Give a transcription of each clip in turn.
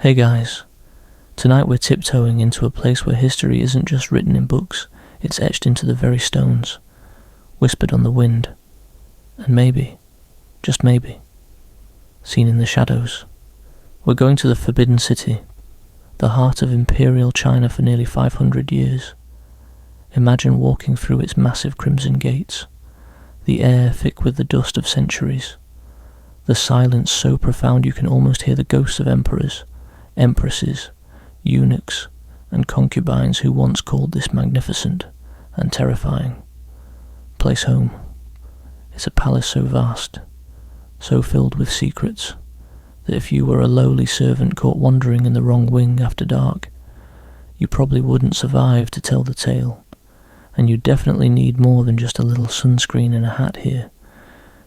Hey guys, tonight we're tiptoeing into a place where history isn't just written in books, it's etched into the very stones, whispered on the wind, and maybe, just maybe, seen in the shadows. We're going to the Forbidden City, the heart of imperial China for nearly 500 years. Imagine walking through its massive crimson gates, the air thick with the dust of centuries, the silence so profound you can almost hear the ghosts of emperors, empresses, eunuchs, and concubines who once called this magnificent and terrifying place home. It's a palace so vast, so filled with secrets, that if you were a lowly servant caught wandering in the wrong wing after dark, you probably wouldn't survive to tell the tale, and you'd definitely need more than just a little sunscreen and a hat here.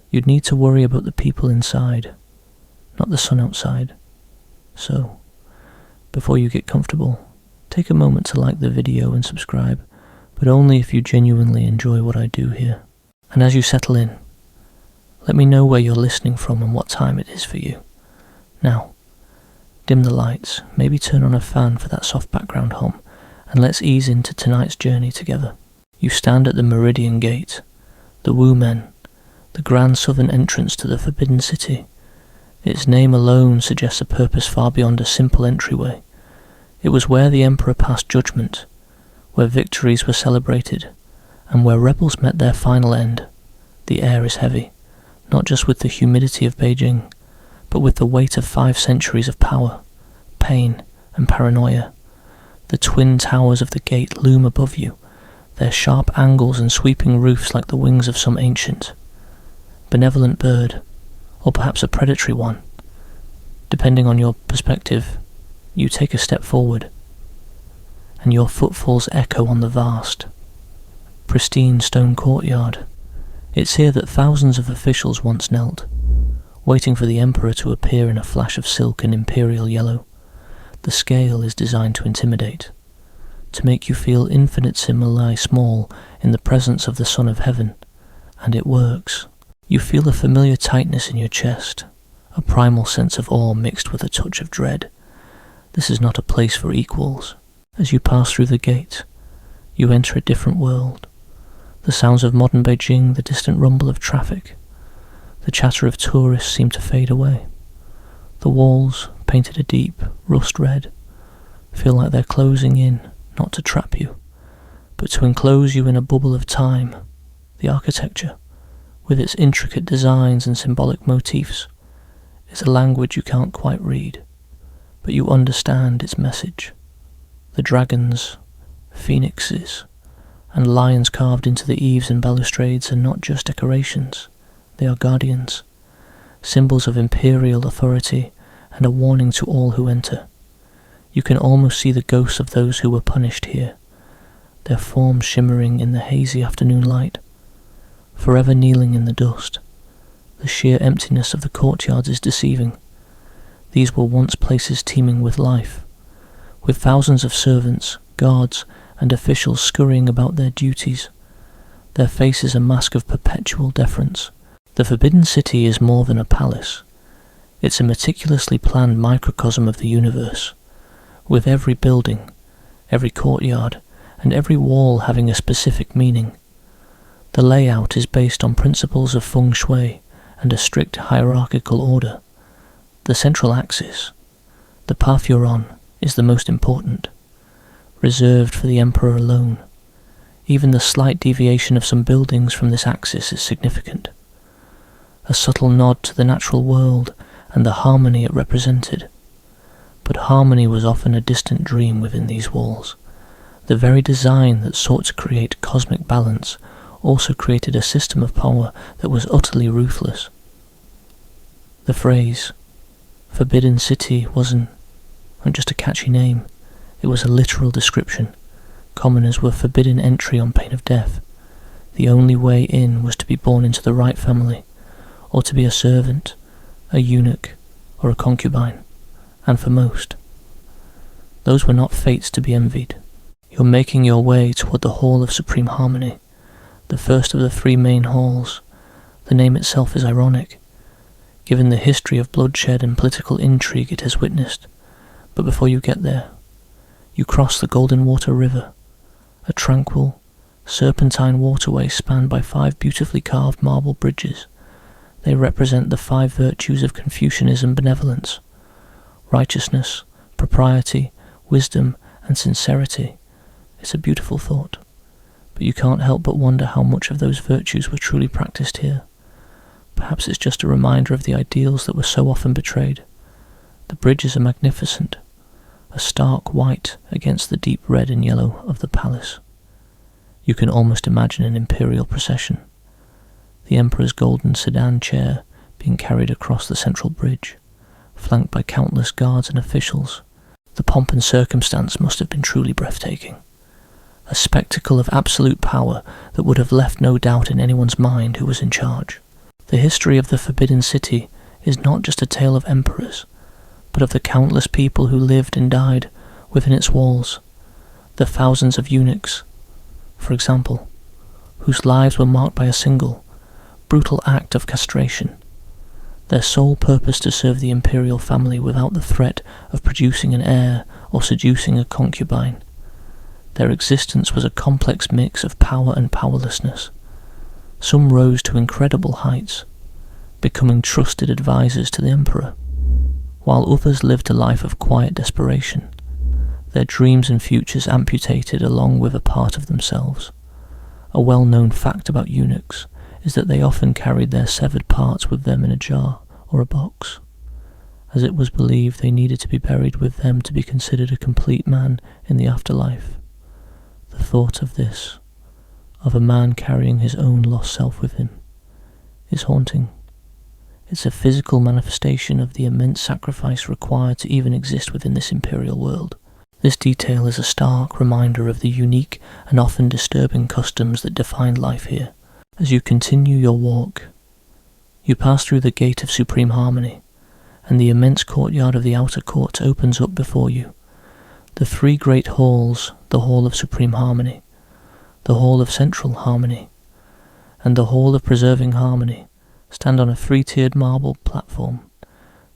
You'd need to worry about the people inside, not the sun outside. So, before you get comfortable, take a moment to like the video and subscribe, but only if you genuinely enjoy what I do here. And as you settle in, let me know where you're listening from and what time it is for you. Now, dim the lights, maybe turn on a fan for that soft background hum, and let's ease into tonight's journey together. You stand at the Meridian Gate, the Wu Men, the grand southern entrance to the Forbidden City. Its name alone suggests a purpose far beyond a simple entryway. It was where the Emperor passed judgment, where victories were celebrated, and where rebels met their final end. The air is heavy, not just with the humidity of Beijing, but with the weight of 5 centuries of power, pain, and paranoia. The twin towers of the gate loom above you, their sharp angles and sweeping roofs like the wings of some ancient, benevolent bird, or perhaps a predatory one. Depending on your perspective, you take a step forward, and your footfalls echo on the vast, pristine stone courtyard. It's here that thousands of officials once knelt, waiting for the Emperor to appear in a flash of silk and imperial yellow. The scale is designed to intimidate, to make you feel infinitesimally small in the presence of the Son of Heaven, and it works. You feel a familiar tightness in your chest, a primal sense of awe mixed with a touch of dread. This is not a place for equals. As you pass through the gate, you enter a different world. The sounds of modern Beijing, the distant rumble of traffic, the chatter of tourists seem to fade away. The walls, painted a deep, rust red, feel like they're closing in, not to trap you, but to enclose you in a bubble of time. The architecture, with its intricate designs and symbolic motifs, is a language you can't quite read, but you understand its message. The dragons, phoenixes, and lions carved into the eaves and balustrades are not just decorations, they are guardians, symbols of imperial authority and a warning to all who enter. You can almost see the ghosts of those who were punished here, their forms shimmering in the hazy afternoon light, forever kneeling in the dust. The sheer emptiness of the courtyards is deceiving. These were once places teeming with life, with thousands of servants, guards, and officials scurrying about their duties, their faces a mask of perpetual deference. The Forbidden City is more than a palace. It's a meticulously planned microcosm of the universe, with every building, every courtyard, and every wall having a specific meaning. The layout is based on principles of feng shui and a strict hierarchical order. The central axis, the path you're on, is the most important, reserved for the Emperor alone. Even the slight deviation of some buildings from this axis is significant, a subtle nod to the natural world and the harmony it represented. But harmony was often a distant dream within these walls. The very design that sought to create cosmic balance also created a system of power that was utterly ruthless. The phrase, Forbidden City, wasn't just a catchy name, it was a literal description. Commoners were forbidden entry on pain of death. The only way in was to be born into the right family, or to be a servant, a eunuch, or a concubine, and for most, those were not fates to be envied. You're making your way toward the Hall of Supreme Harmony, the first of the 3 main halls. The name itself is ironic, given the history of bloodshed and political intrigue it has witnessed, But before you get there, you cross the Golden Water River, a tranquil, serpentine waterway spanned by 5 beautifully carved marble bridges. They represent the 5 virtues of Confucianism benevolence: righteousness, propriety, wisdom, and sincerity. It's a beautiful thought, but you can't help but wonder how much of those virtues were truly practiced here. Perhaps it's just a reminder of the ideals that were so often betrayed. The bridges are magnificent, a stark white against the deep red and yellow of the palace. You can almost imagine an imperial procession, the emperor's golden sedan chair being carried across the central bridge, flanked by countless guards and officials. The pomp and circumstance must have been truly breathtaking, a spectacle of absolute power that would have left no doubt in anyone's mind who was in charge. The history of the Forbidden City is not just a tale of emperors, but of the countless people who lived and died within its walls, the thousands of eunuchs, for example, whose lives were marked by a single, brutal act of castration, their sole purpose to serve the imperial family without the threat of producing an heir or seducing a concubine. Their existence was a complex mix of power and powerlessness. Some rose to incredible heights, becoming trusted advisors to the emperor, while others lived a life of quiet desperation, their dreams and futures amputated along with a part of themselves. A well-known fact about eunuchs is that they often carried their severed parts with them in a jar or a box, as it was believed they needed to be buried with them to be considered a complete man in the afterlife. The thought of this, of a man carrying his own lost self with him, is haunting. It's a physical manifestation of the immense sacrifice required to even exist within this imperial world. This detail is a stark reminder of the unique and often disturbing customs that define life here. As you continue your walk, you pass through the Gate of Supreme Harmony, and the immense courtyard of the outer court opens up before you. The 3 great halls, the Hall of Supreme Harmony, the Hall of Central Harmony, and the Hall of Preserving Harmony, stand on a 3-tiered marble platform.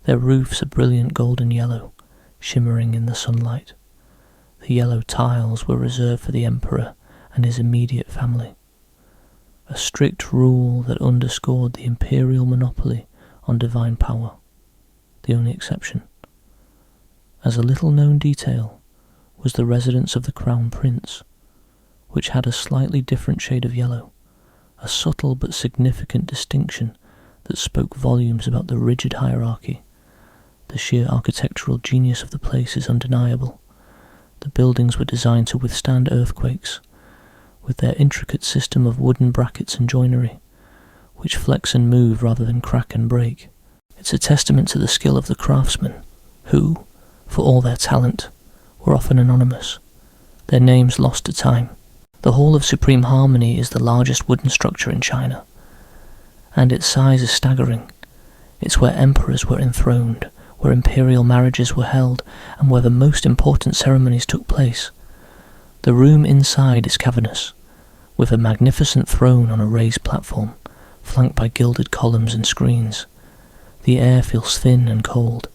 Their roofs are brilliant golden yellow, shimmering in the sunlight. The yellow tiles were reserved for the emperor and his immediate family, a strict rule that underscored the imperial monopoly on divine power, the only exception. As a little-known detail was the residence of the crown prince, which had a slightly different shade of yellow, a subtle but significant distinction that spoke volumes about the rigid hierarchy. The sheer architectural genius of the place is undeniable. The buildings were designed to withstand earthquakes, with their intricate system of wooden brackets and joinery, which flex and move rather than crack and break. It's a testament to the skill of the craftsmen, who, for all their talent, were often anonymous, their names lost to time. The Hall of Supreme Harmony is the largest wooden structure in China, and its size is staggering. It's where emperors were enthroned, where imperial marriages were held, and where the most important ceremonies took place. The room inside is cavernous, with a magnificent throne on a raised platform, flanked by gilded columns and screens. The air feels thin and cold,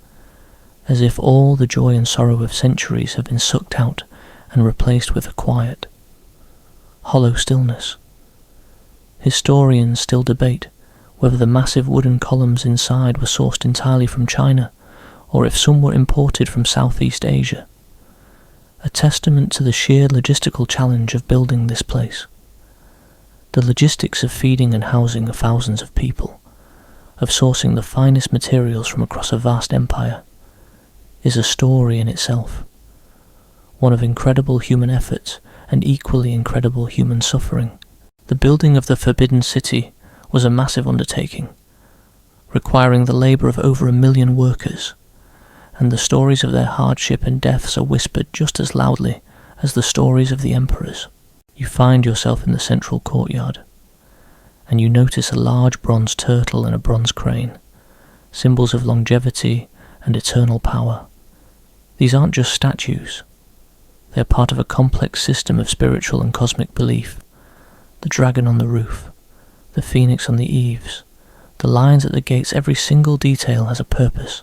as if all the joy and sorrow of centuries have been sucked out and replaced with a quiet, hollow stillness. Historians still debate whether the massive wooden columns inside were sourced entirely from China, or if some were imported from Southeast Asia, a testament to the sheer logistical challenge of building this place. The logistics of feeding and housing thousands of people, of sourcing the finest materials from across a vast empire, is a story in itself, one of incredible human effort and equally incredible human suffering. The building of the Forbidden City was a massive undertaking, requiring the labour of over 1 million workers, and the stories of their hardship and deaths are whispered just as loudly as the stories of the emperors. You find yourself in the central courtyard, and you notice a large bronze turtle and a bronze crane, symbols of longevity and eternal power. These aren't just statues, they are part of a complex system of spiritual and cosmic belief. The dragon on the roof, the phoenix on the eaves, the lions at the gates, every single detail has a purpose,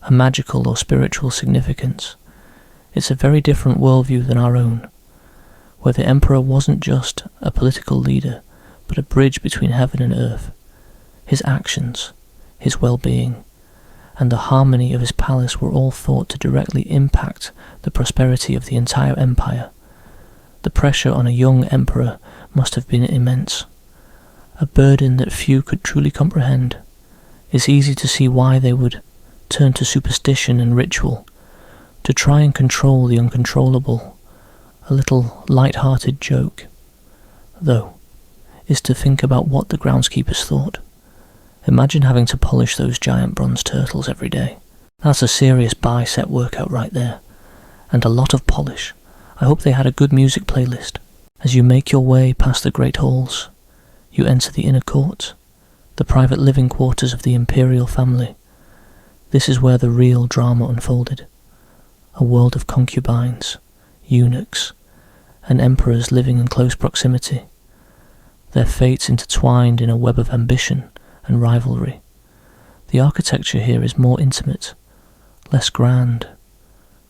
a magical or spiritual significance. It's a very different worldview than our own, where the emperor wasn't just a political leader, but a bridge between heaven and earth. His actions, his well-being, and the harmony of his palace were all thought to directly impact the prosperity of the entire empire. The pressure on a young emperor must have been immense, a burden that few could truly comprehend. It's easy to see why they would turn to superstition and ritual, to try and control the uncontrollable. A little light-hearted joke, though, is to think about what the groundskeepers thought. Imagine having to polish those giant bronze turtles every day. That's a serious bicep workout right there, and a lot of polish. I hope they had a good music playlist. As you make your way past the great halls, you enter the inner court, the private living quarters of the imperial family. This is where the real drama unfolded. A world of concubines, eunuchs, and emperors living in close proximity, their fates intertwined in a web of ambition and rivalry. The architecture here is more intimate, less grand.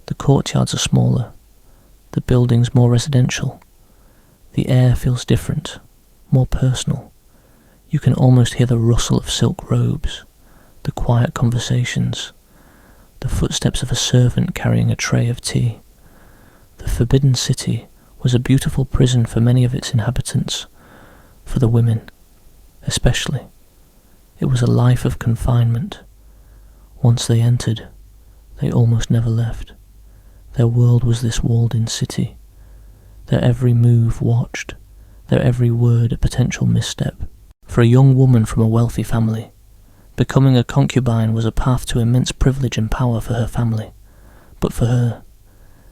The courtyards are smaller, the buildings more residential. The air feels different, more personal. You can almost hear the rustle of silk robes, the quiet conversations, the footsteps of a servant carrying a tray of tea. The Forbidden City was a beautiful prison for many of its inhabitants, for the women, especially. It was a life of confinement. Once they entered, they almost never left. Their world was this walled-in city, their every move watched, their every word a potential misstep. For a young woman from a wealthy family, becoming a concubine was a path to immense privilege and power for her family. But for her,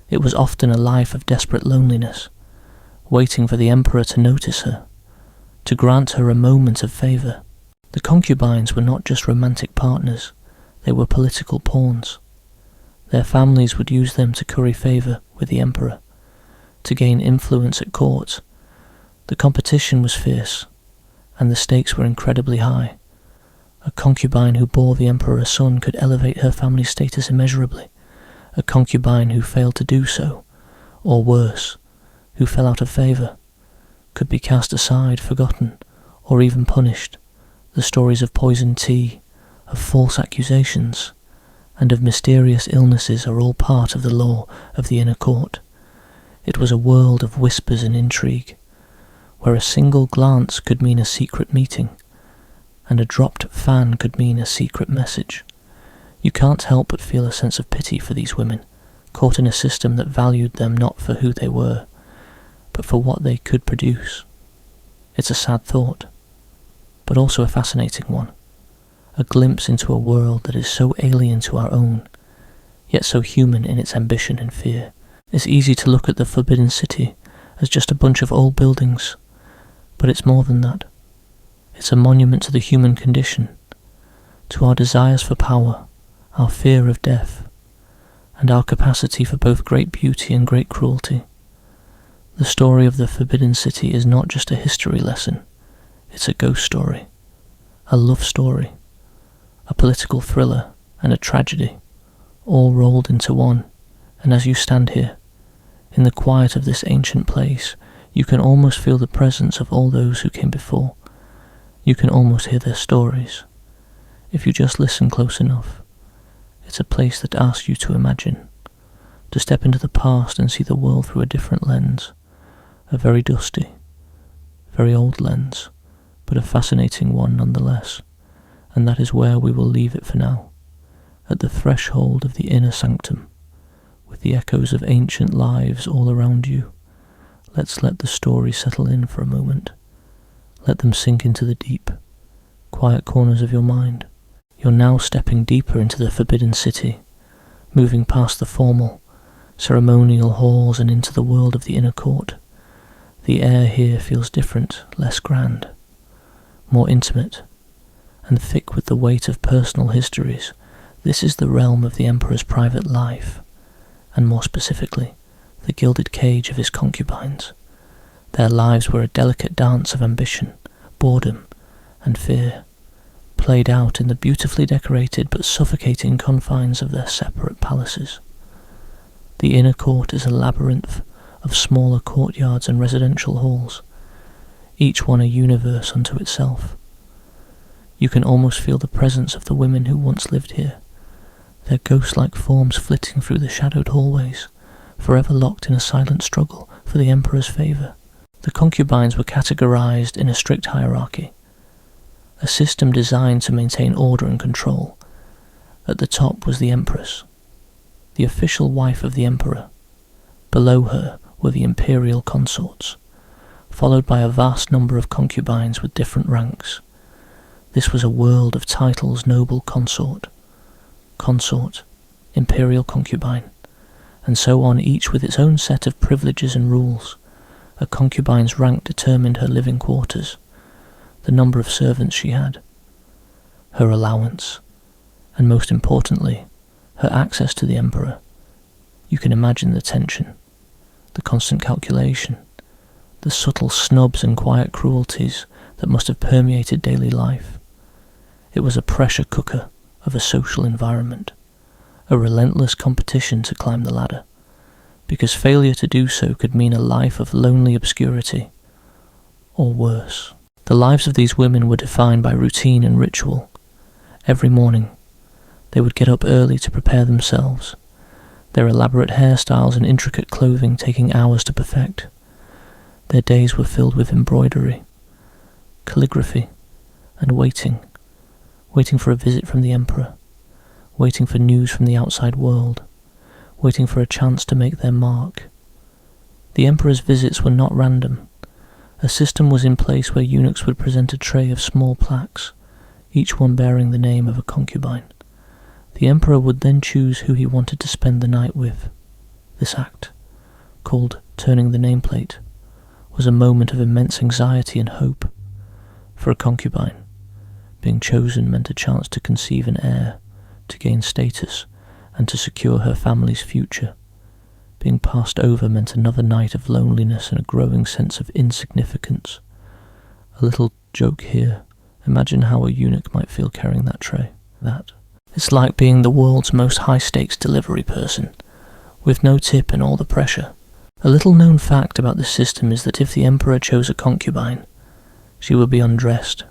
it was often a life of desperate loneliness, waiting for the emperor to notice her, to grant her a moment of favour. The concubines were not just romantic partners, they were political pawns. Their families would use them to curry favour with the emperor, to gain influence at court. The competition was fierce, and the stakes were incredibly high. A concubine who bore the emperor a son could elevate her family's status immeasurably. A concubine who failed to do so, or worse, who fell out of favour, could be cast aside, forgotten, or even punished. The stories of poisoned tea, of false accusations, and of mysterious illnesses are all part of the law of the inner court. It was a world of whispers and intrigue, where a single glance could mean a secret meeting, and a dropped fan could mean a secret message. You can't help but feel a sense of pity for these women, caught in a system that valued them not for who they were, but for what they could produce. It's a sad thought, but also a fascinating one. A glimpse into a world that is so alien to our own, yet so human in its ambition and fear. It's easy to look at the Forbidden City as just a bunch of old buildings, but it's more than that. It's a monument to the human condition, to our desires for power, our fear of death, and our capacity for both great beauty and great cruelty. The story of the Forbidden City is not just a history lesson, it's a ghost story, a love story, a political thriller, and a tragedy, all rolled into one. And as you stand here, in the quiet of this ancient place, you can almost feel the presence of all those who came before. You can almost hear their stories. If you just listen close enough, it's a place that asks you to imagine, to step into the past and see the world through a different lens, a very dusty, very old lens, but a fascinating one nonetheless. And that is where we will leave it for now, at the threshold of the inner sanctum, with the echoes of ancient lives all around you. Let's let the story settle in for a moment. Let them sink into the deep, quiet corners of your mind. You're now stepping deeper into the Forbidden City, moving past the formal, ceremonial halls and into the world of the inner court. The air here feels different, less grand, more intimate, and thick with the weight of personal histories. This is the realm of the emperor's private life, and more specifically, the gilded cage of his concubines. Their lives were a delicate dance of ambition, boredom, and fear, played out in the beautifully decorated but suffocating confines of their separate palaces. The inner court is a labyrinth of smaller courtyards and residential halls, each one a universe unto itself. You can almost feel the presence of the women who once lived here, their ghost-like forms flitting through the shadowed hallways, forever locked in a silent struggle for the emperor's favour. The concubines were categorized in a strict hierarchy, a system designed to maintain order and control. At the top was the empress, the official wife of the emperor. Below her were the imperial consorts, followed by a vast number of concubines with different ranks. This was a world of titles: noble consort, imperial concubine, and so on, each with its own set of privileges and rules. A concubine's rank determined her living quarters, the number of servants she had, her allowance, and most importantly, her access to the emperor. You can imagine the tension, the constant calculation, the subtle snubs and quiet cruelties that must have permeated daily life. It was a pressure cooker of a social environment, a relentless competition to climb the ladder, because failure to do so could mean a life of lonely obscurity, or worse. The lives of these women were defined by routine and ritual. Every morning, they would get up early to prepare themselves, their elaborate hairstyles and intricate clothing taking hours to perfect. Their days were filled with embroidery, calligraphy, and waiting for a visit from the emperor, waiting for news from the outside world, waiting for a chance to make their mark. The emperor's visits were not random. A system was in place where eunuchs would present a tray of small plaques, each one bearing the name of a concubine. The emperor would then choose who he wanted to spend the night with. This act, called turning the nameplate, was a moment of immense anxiety and hope. For a concubine, being chosen meant a chance to conceive an heir, to gain status, and to secure her family's future. Being passed over meant another night of loneliness and a growing sense of insignificance. A little joke here. Imagine how a eunuch might feel carrying that tray. It's like being the world's most high-stakes delivery person, with no tip and all the pressure. A little-known fact about this system is that if the emperor chose a concubine, she would be undressed,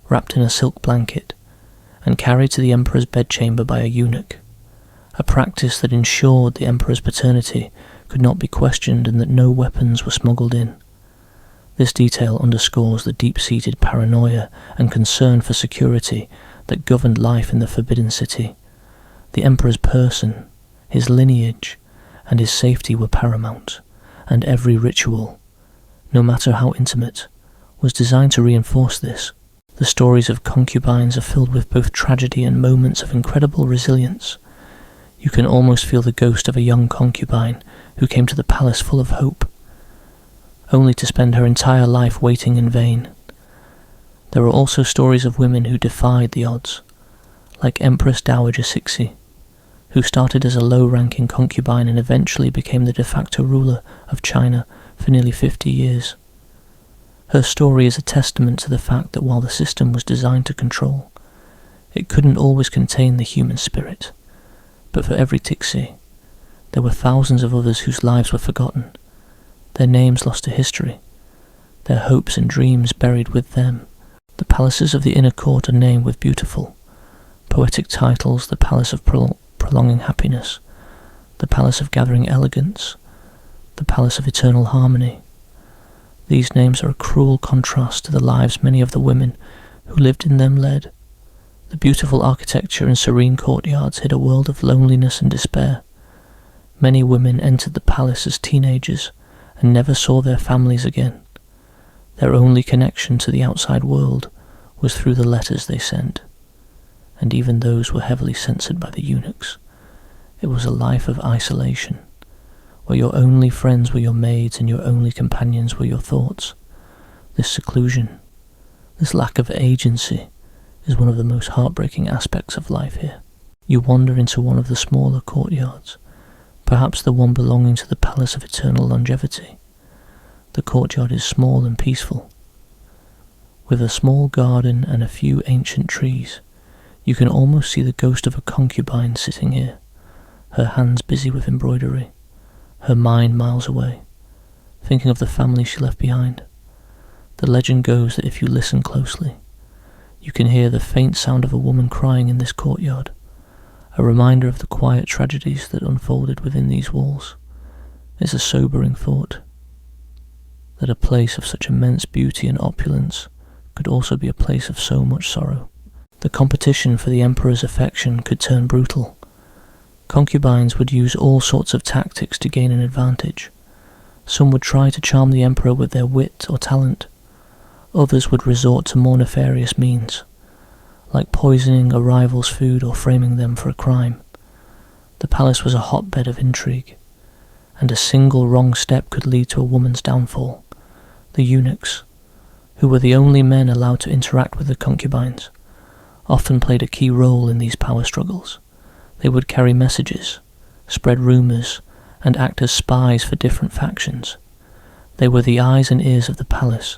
wrapped in a silk blanket, and carried to the emperor's bedchamber by a eunuch, a practice that ensured the emperor's paternity could not be questioned and that no weapons were smuggled in. This detail underscores the deep-seated paranoia and concern for security that governed life in the Forbidden City. The emperor's person, his lineage, and his safety were paramount, and every ritual, no matter how intimate, was designed to reinforce this. The stories of concubines are filled with both tragedy and moments of incredible resilience. You can almost feel the ghost of a young concubine who came to the palace full of hope, only to spend her entire life waiting in vain. There are also stories of women who defied the odds, like Empress Dowager Cixi, who started as a low-ranking concubine and eventually became the de facto ruler of China for nearly 50 years. Her story is a testament to the fact that while the system was designed to control, it couldn't always contain the human spirit. But for every Cixi, there were thousands of others whose lives were forgotten, their names lost to history, their hopes and dreams buried with them. The palaces of the inner court are named with beautiful, poetic titles: the Palace of Prolonging Happiness, the Palace of Gathering Elegance, the Palace of Eternal Harmony. These names are a cruel contrast to the lives many of the women who lived in them led. The beautiful architecture and serene courtyards hid a world of loneliness and despair. Many women entered the palace as teenagers and never saw their families again. Their only connection to the outside world was through the letters they sent, and even those were heavily censored by the eunuchs. It was a life of isolation, where your only friends were your maids and your only companions were your thoughts. This seclusion, this lack of agency, is one of the most heartbreaking aspects of life here. You wander into one of the smaller courtyards, perhaps the one belonging to the Palace of Eternal Longevity. The courtyard is small and peaceful, With a small garden and a few ancient trees, you can almost see the ghost of a concubine sitting here, her hands busy with embroidery, her mind miles away, thinking of the family she left behind. The legend goes that if you listen closely, you can hear the faint sound of a woman crying in this courtyard, a reminder of the quiet tragedies that unfolded within these walls. It's a sobering thought, that a place of such immense beauty and opulence could also be a place of so much sorrow. The competition for the emperor's affection could turn brutal. Concubines would use all sorts of tactics to gain an advantage. Some would try to charm the emperor with their wit or talent. Others would resort to more nefarious means, like poisoning a rival's food or framing them for a crime. The palace was a hotbed of intrigue, and a single wrong step could lead to a woman's downfall. The eunuchs, who were the only men allowed to interact with the concubines, often played a key role in these power struggles. They would carry messages, spread rumours, and act as spies for different factions. They were the eyes and ears of the palace,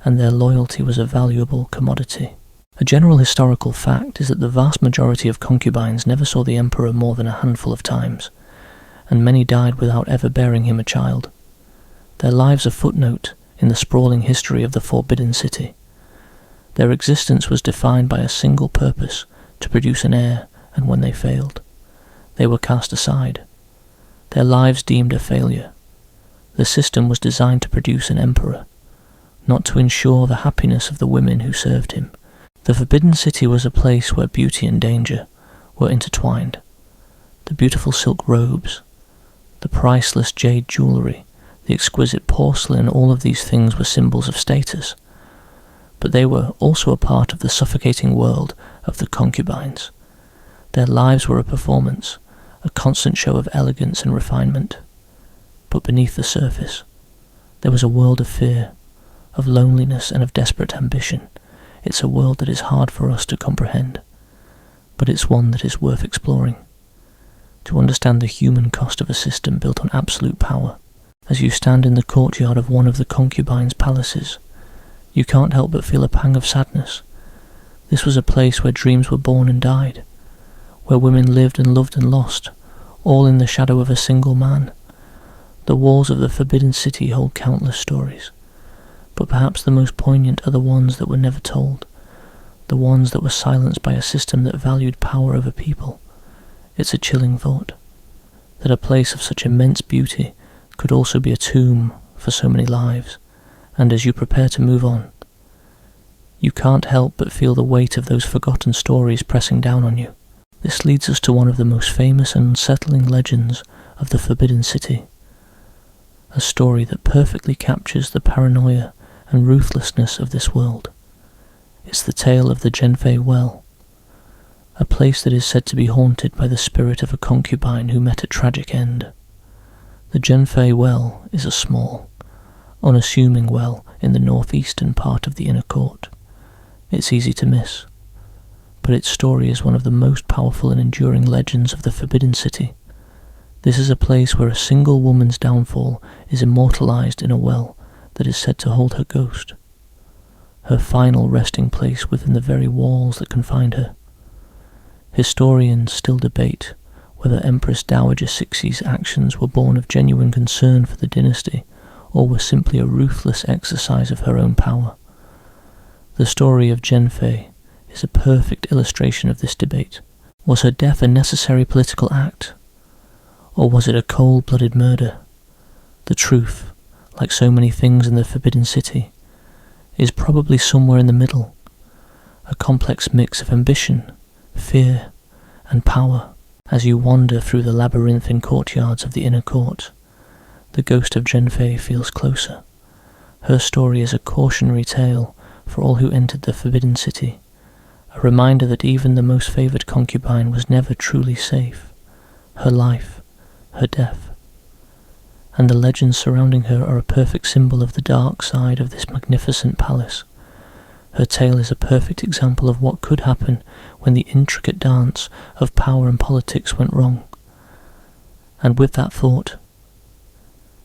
and their loyalty was a valuable commodity. A general historical fact is that the vast majority of concubines never saw the emperor more than a handful of times, and many died without ever bearing him a child. Their lives a footnote in the sprawling history of the Forbidden City. Their existence was defined by a single purpose, to produce an heir, and when they failed, they were cast aside. Their lives deemed a failure. The system was designed to produce an emperor, not to ensure the happiness of the women who served him. The Forbidden City was a place where beauty and danger were intertwined. The beautiful silk robes, the priceless jade jewellery, the exquisite porcelain, all of these things were symbols of status. But they were also a part of the suffocating world of the concubines. Their lives were a performance, a constant show of elegance and refinement. But beneath the surface, there was a world of fear, of loneliness and of desperate ambition. It's a world that is hard for us to comprehend, but it's one that is worth exploring. To understand the human cost of a system built on absolute power, as you stand in the courtyard of one of the concubines' palaces, you can't help but feel a pang of sadness. This was a place where dreams were born and died, where women lived and loved and lost, all in the shadow of a single man. The walls of the Forbidden City hold countless stories, but perhaps the most poignant are the ones that were never told, the ones that were silenced by a system that valued power over people. It's a chilling thought, that a place of such immense beauty could also be a tomb for so many lives, and as you prepare to move on, you can't help but feel the weight of those forgotten stories pressing down on you. This leads us to one of the most famous and unsettling legends of the Forbidden City, a story that perfectly captures the paranoia and ruthlessness of this world. It's the tale of the Zhenfei Well, a place that is said to be haunted by the spirit of a concubine who met a tragic end. The Zhenfei Well is a small, unassuming well in the northeastern part of the inner court. It's easy to miss, but its story is one of the most powerful and enduring legends of the Forbidden City. This is a place where a single woman's downfall is immortalized in a well that is said to hold her ghost, her final resting place within the very walls that confined her. Historians still debate whether Empress Dowager Cixi's actions were born of genuine concern for the dynasty, or were simply a ruthless exercise of her own power. The story of Zhenfei is a perfect illustration of this debate. Was her death a necessary political act, or was it a cold-blooded murder? The truth, like so many things in the Forbidden City, is probably somewhere in the middle, a complex mix of ambition, fear, and power. As you wander through the labyrinthine courtyards of the inner court, the ghost of Zhenfei feels closer. Her story is a cautionary tale for all who entered the Forbidden City, a reminder that even the most favoured concubine was never truly safe. Her life, her death, and the legends surrounding her are a perfect symbol of the dark side of this magnificent palace. Her tale is a perfect example of what could happen when the intricate dance of power and politics went wrong. And with that thought,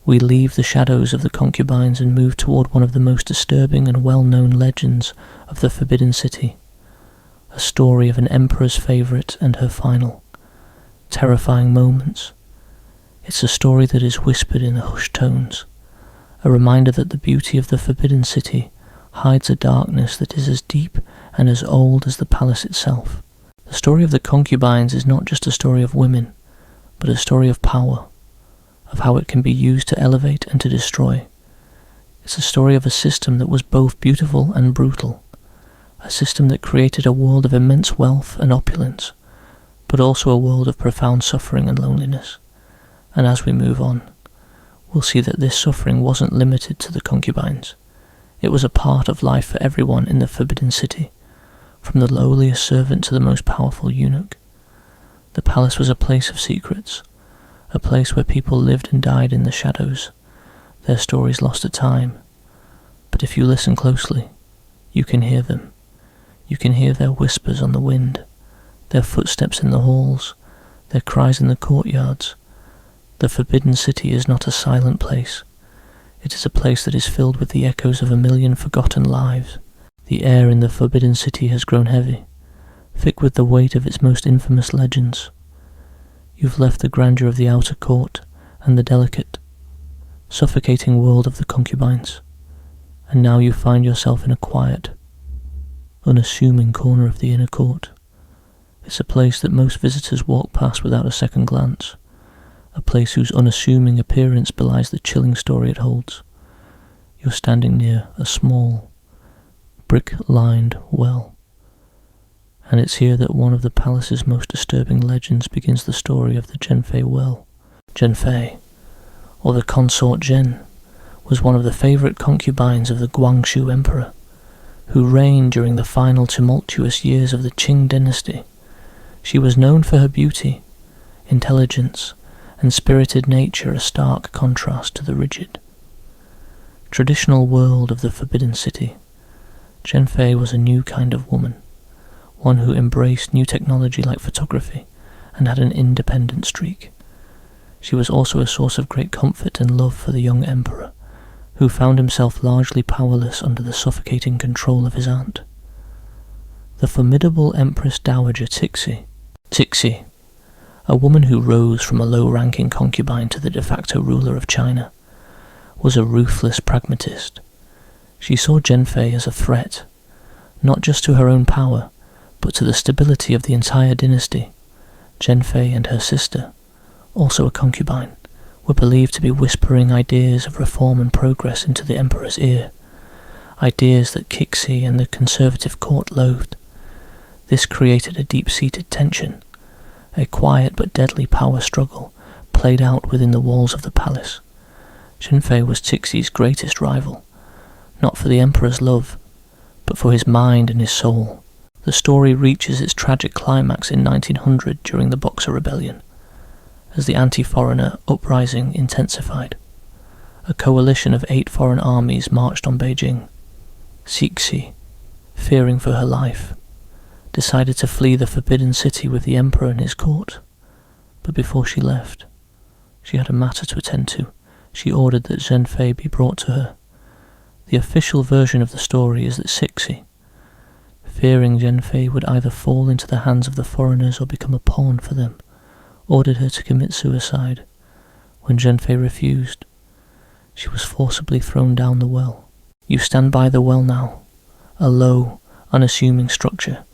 We leave the shadows of the concubines and move toward one of the most disturbing and well-known legends of the Forbidden City, a story of an emperor's favourite and her final, terrifying moments. It's a story that is whispered in the hushed tones, a reminder that the beauty of the Forbidden City hides a darkness that is as deep and as old as the palace itself. The story of the concubines is not just a story of women, but a story of power, of how it can be used to elevate and to destroy. It's a story of a system that was both beautiful and brutal, a system that created a world of immense wealth and opulence, but also a world of profound suffering and loneliness. And as we move on, we'll see that this suffering wasn't limited to the concubines. It was a part of life for everyone in the Forbidden City, from the lowliest servant to the most powerful eunuch. The palace was a place of secrets, a place where people lived and died in the shadows, their stories lost to time. But if you listen closely, you can hear them. You can hear their whispers on the wind, their footsteps in the halls, their cries in the courtyards. The Forbidden City is not a silent place. It is a place that is filled with the echoes of 1,000,000 forgotten lives. The air in the Forbidden City has grown heavy, thick with the weight of its most infamous legends. You've left the grandeur of the outer court and the delicate, suffocating world of the concubines, and now you find yourself in a quiet, unassuming corner of the inner court. It's a place that most visitors walk past without a second glance, a place whose unassuming appearance belies the chilling story it holds. You're standing near a small, brick-lined well, and it's here that one of the palace's most disturbing legends begins, the story of the Zhenfei well. Zhenfei, or the Consort Zhen, was one of the favourite concubines of the Guangxu Emperor, who reigned during the final tumultuous years of the Qing dynasty. She was known for her beauty, intelligence, and spirited nature, a stark contrast to the rigid, traditional world of the Forbidden City. Zhenfei was a new kind of woman, one who embraced new technology like photography and had an independent streak. She was also a source of great comfort and love for the young emperor, who found himself largely powerless under the suffocating control of his aunt. The formidable Empress Dowager Cixi, a woman who rose from a low-ranking concubine to the de facto ruler of China, was a ruthless pragmatist. She saw Zhenfei as a threat, not just to her own power, but to the stability of the entire dynasty. Zhenfei and her sister, also a concubine, were believed to be whispering ideas of reform and progress into the emperor's ear, ideas that Cixi and the conservative court loathed. This created a deep-seated tension, a quiet but deadly power struggle played out within the walls of the palace. Zhenfei was Cixi's greatest rival, not for the emperor's love, but for his mind and his soul. The story reaches its tragic climax in 1900 during the Boxer Rebellion, as the anti-foreigner uprising intensified. A coalition of 8 foreign armies marched on Beijing. Cixi, fearing for her life, decided to flee the Forbidden City with the emperor and his court. But before she left, she had a matter to attend to. She ordered that Zhenfei be brought to her. The official version of the story is that Cixi, fearing Zhenfei would either fall into the hands of the foreigners or become a pawn for them, ordered her to commit suicide. When Zhenfei refused, she was forcibly thrown down the well. You stand by the well now, a low, unassuming structure,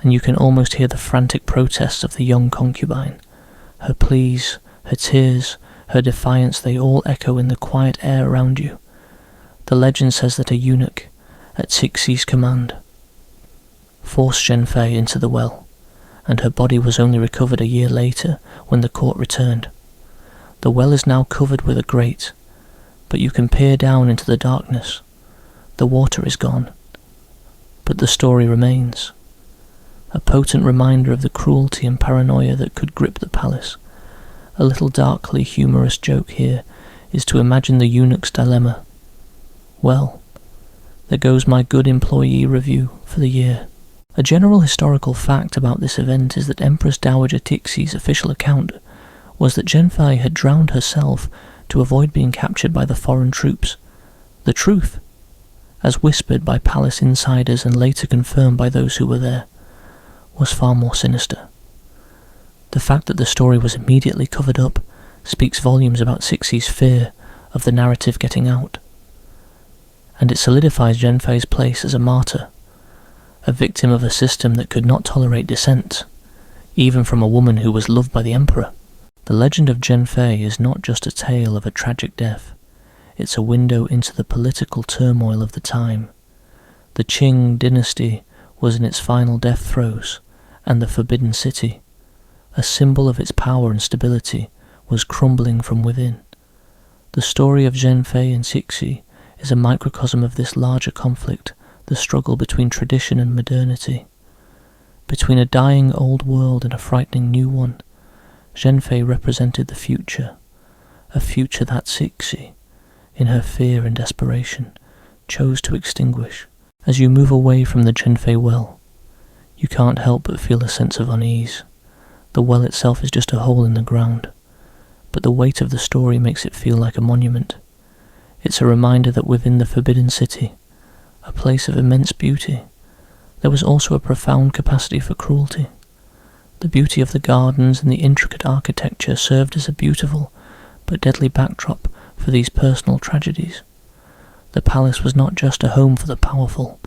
and you can almost hear the frantic protests of the young concubine. Her pleas, her tears, her defiance, they all echo in the quiet air around you. The legend says that a eunuch, at Cixi's command, forced Zhenfei into the well, and her body was only recovered a year later when the court returned. The well is now covered with a grate, but you can peer down into the darkness. The water is gone, but the story remains, a potent reminder of the cruelty and paranoia that could grip the palace. A little darkly humorous joke here is to imagine the eunuch's dilemma. Well, there goes my good employee review for the year. A general historical fact about this event is that Empress Dowager Cixi's official account was that Zhenfei had drowned herself to avoid being captured by the foreign troops. The truth, as whispered by palace insiders and later confirmed by those who were there, was far more sinister. The fact that the story was immediately covered up speaks volumes about Cixi's fear of the narrative getting out, and it solidifies Zhen Fei's place as a martyr, a victim of a system that could not tolerate dissent, even from a woman who was loved by the emperor. The legend of Zhen Fei is not just a tale of a tragic death, it's a window into the political turmoil of the time. The Qing dynasty was in its final death throes, and the Forbidden City, a symbol of its power and stability, was crumbling from within. The story of Zhen Fei and Cixi is a microcosm of this larger conflict, the struggle between tradition and modernity. Between a dying old world and a frightening new one, Zhen Fei represented the future, a future that Cixi, in her fear and desperation, chose to extinguish. As you move away from the Zhen Fei well, you can't help but feel a sense of unease. The well itself is just a hole in the ground, but the weight of the story makes it feel like a monument. It's a reminder that within the Forbidden City, a place of immense beauty, there was also a profound capacity for cruelty. The beauty of the gardens and the intricate architecture served as a beautiful but deadly backdrop for these personal tragedies. The palace was not just a home for the powerful,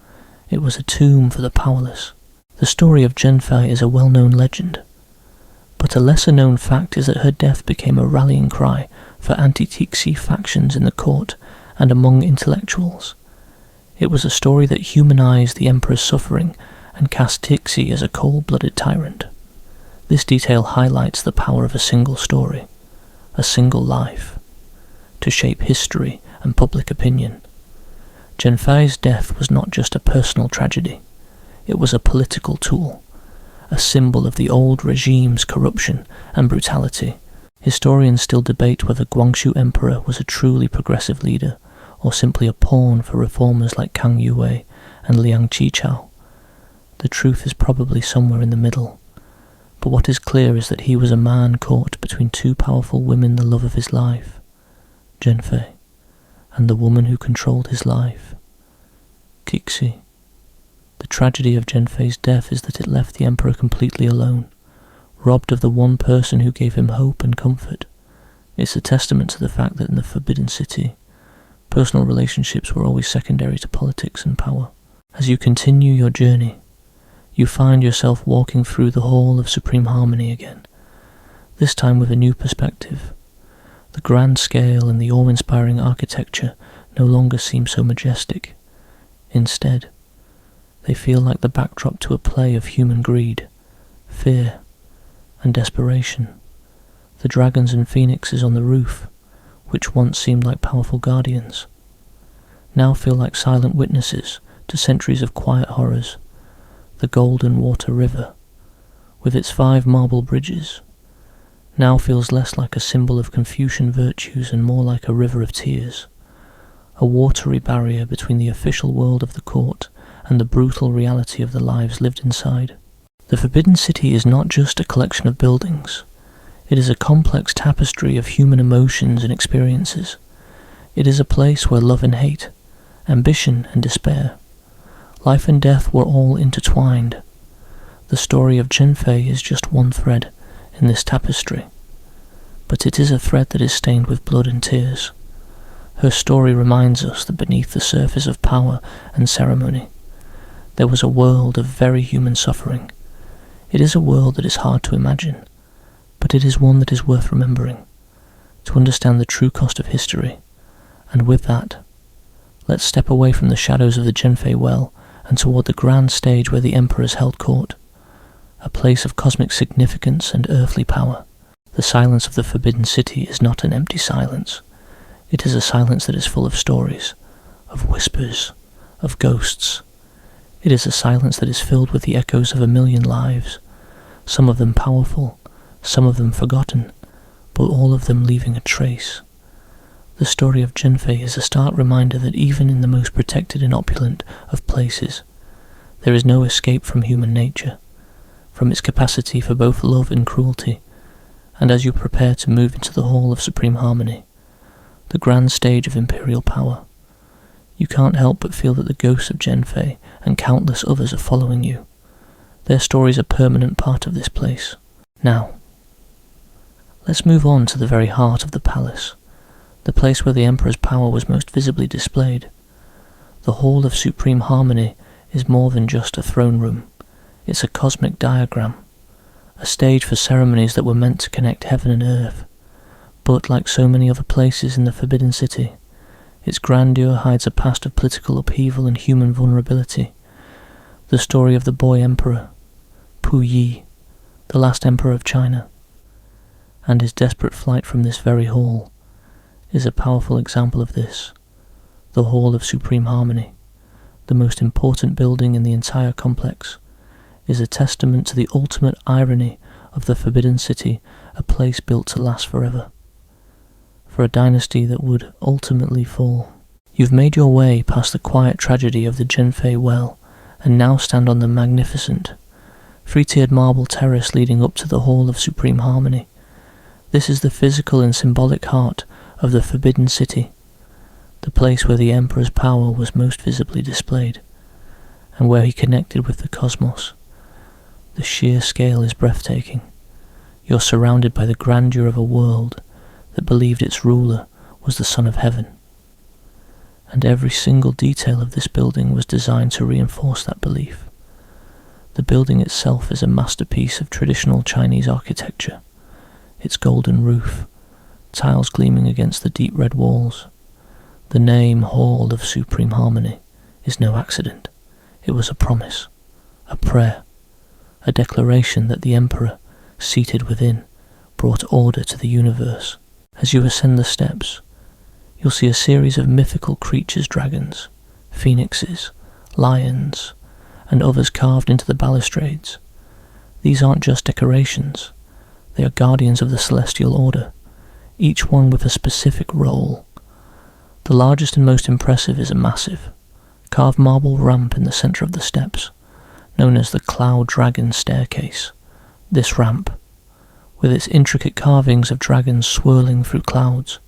it was a tomb for the powerless. The story of Zhen Fei is a well-known legend, but a lesser-known fact is that her death became a rallying cry for anti-Cixi factions in the court and among intellectuals. It was a story that humanized the emperor's suffering and cast Cixi as a cold-blooded tyrant. This detail highlights the power of a single story, a single life, to shape history and public opinion. Zhen Fei's death was not just a personal tragedy, it was a political tool, a symbol of the old regime's corruption and brutality. Historians still debate whether Guangxu Emperor was a truly progressive leader, or simply a pawn for reformers like Kang Yue and Liang Qichao. The truth is probably somewhere in the middle, but what is clear is that he was a man caught between two powerful women, the love of his life, Zhen Fei, and the woman who controlled his life, Cixi. The tragedy of Zhen Fei's death is that it left the emperor completely alone, robbed of the one person who gave him hope and comfort. It's a testament to the fact that in the Forbidden City, personal relationships were always secondary to politics and power. As you continue your journey, you find yourself walking through the Hall of Supreme Harmony again, this time with a new perspective. The grand scale and the awe-inspiring architecture no longer seem so majestic. Instead, they feel like the backdrop to a play of human greed, fear, and desperation. The dragons and phoenixes on the roof, which once seemed like powerful guardians, now feel like silent witnesses to centuries of quiet horrors. The golden water river, with its 5 marble bridges, now feels less like a symbol of Confucian virtues and more like a river of tears, a watery barrier between the official world of the court and the brutal reality of the lives lived inside. The Forbidden City is not just a collection of buildings, it is a complex tapestry of human emotions and experiences. It is a place where love and hate, ambition and despair, life and death were all intertwined. The story of Zhen Fei is just one thread in this tapestry, but it is a thread that is stained with blood and tears. Her story reminds us that beneath the surface of power and ceremony, there was a world of very human suffering. It is a world that is hard to imagine, but it is one that is worth remembering, to understand the true cost of history. And with that, let's step away from the shadows of the Zhen Fei well and toward the grand stage where the emperors held court, a place of cosmic significance and earthly power. The silence of the Forbidden City is not an empty silence. It is a silence that is full of stories, of whispers, of ghosts. It is a silence that is filled with the echoes of a million lives, some of them powerful, some of them forgotten, but all of them leaving a trace. The story of Zhen Fei is a stark reminder that even in the most protected and opulent of places, there is no escape from human nature, from its capacity for both love and cruelty. And as you prepare to move into the Hall of Supreme Harmony, the grand stage of imperial power. You can't help but feel that the ghosts of Zhenfei and countless others are following you. Their stories are a permanent part of this place. Now, let's move on to the very heart of the palace, the place where the Emperor's power was most visibly displayed. The Hall of Supreme Harmony is more than just a throne room. It's a cosmic diagram, a stage for ceremonies that were meant to connect heaven and earth. But like so many other places in the Forbidden City, its grandeur hides a past of political upheaval and human vulnerability. The story of the boy emperor, Pu Yi, the last emperor of China, and his desperate flight from this very hall, is a powerful example of this. The Hall of Supreme Harmony, the most important building in the entire complex, is a testament to the ultimate irony of the Forbidden City, a place built to last forever, for a dynasty that would ultimately fall. You've made your way past the quiet tragedy of the Zhenfei Well, and now stand on the magnificent, three-tiered marble terrace leading up to the Hall of Supreme Harmony. This is the physical and symbolic heart of the Forbidden City, the place where the Emperor's power was most visibly displayed, and where he connected with the cosmos. The sheer scale is breathtaking. You're surrounded by the grandeur of a world that believed its ruler was the Son of Heaven. And every single detail of this building was designed to reinforce that belief. The building itself is a masterpiece of traditional Chinese architecture. Its golden roof, tiles gleaming against the deep red walls. The name Hall of Supreme Harmony is no accident. It was a promise, a prayer, a declaration that the Emperor, seated within, brought order to the universe. As you ascend the steps, you'll see a series of mythical creatures, dragons, phoenixes, lions, and others carved into the balustrades. These aren't just decorations, they are guardians of the celestial order, each one with a specific role. The largest and most impressive is a massive, carved marble ramp in the centre of the steps, known as the Cloud Dragon Staircase. This ramp, with its intricate carvings of dragons swirling through clouds,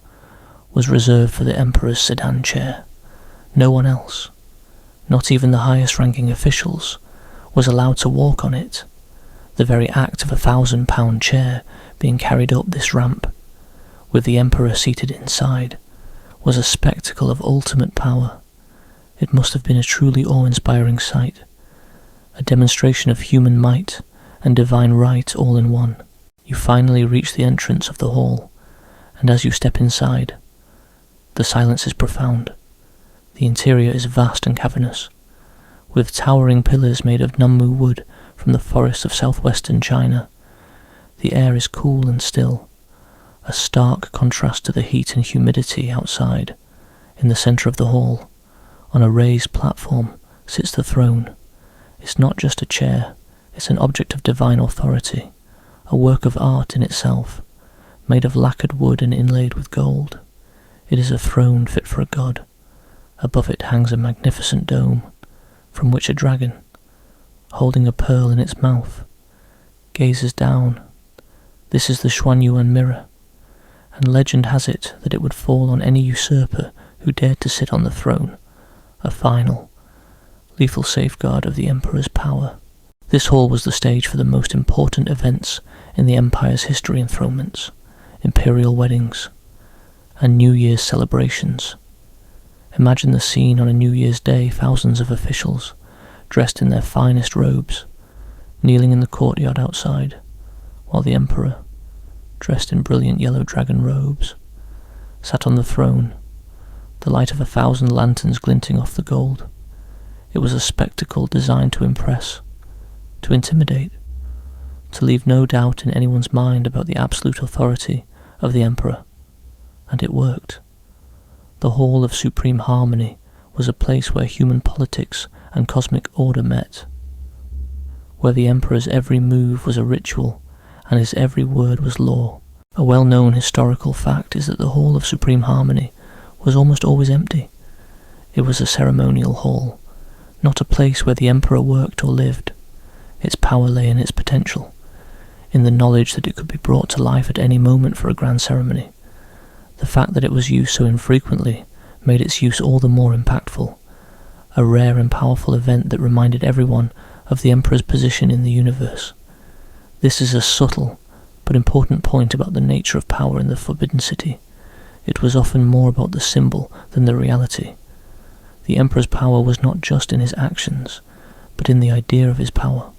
was reserved for the Emperor's sedan chair. No one else, not even the highest-ranking officials, was allowed to walk on it. The very act of a 1,000-pound chair being carried up this ramp, with the Emperor seated inside, was a spectacle of ultimate power. It must have been a truly awe-inspiring sight, a demonstration of human might and divine right all in one. You finally reach the entrance of the hall, and as you step inside, the silence is profound. The interior is vast and cavernous, with towering pillars made of Nammu wood from the forests of southwestern China. The air is cool and still, a stark contrast to the heat and humidity outside. In the centre of the hall, on a raised platform, sits the throne. It's not just a chair, it's an object of divine authority, a work of art in itself, made of lacquered wood and inlaid with gold. It is a throne fit for a god. Above it hangs a magnificent dome, from which a dragon, holding a pearl in its mouth, gazes down. This is the Xuanyuan mirror, and legend has it that it would fall on any usurper who dared to sit on the throne, a final, lethal safeguard of the Emperor's power. This hall was the stage for the most important events in the Empire's history: enthronements, imperial weddings, and New Year's celebrations. Imagine the scene on a New Year's Day, thousands of officials, dressed in their finest robes, kneeling in the courtyard outside, while the Emperor, dressed in brilliant yellow dragon robes, sat on the throne, the light of 1,000 lanterns glinting off the gold. It was a spectacle designed to impress, to intimidate, to leave no doubt in anyone's mind about the absolute authority of the Emperor. And it worked. The Hall of Supreme Harmony was a place where human politics and cosmic order met, where the Emperor's every move was a ritual and his every word was law. A well-known historical fact is that the Hall of Supreme Harmony was almost always empty. It was a ceremonial hall, not a place where the Emperor worked or lived. Its power lay in its potential, in the knowledge that it could be brought to life at any moment for a grand ceremony. The fact that it was used so infrequently made its use all the more impactful, a rare and powerful event that reminded everyone of the Emperor's position in the universe. This is a subtle but important point about the nature of power in the Forbidden City. It was often more about the symbol than the reality. The Emperor's power was not just in his actions, but in the idea of his power.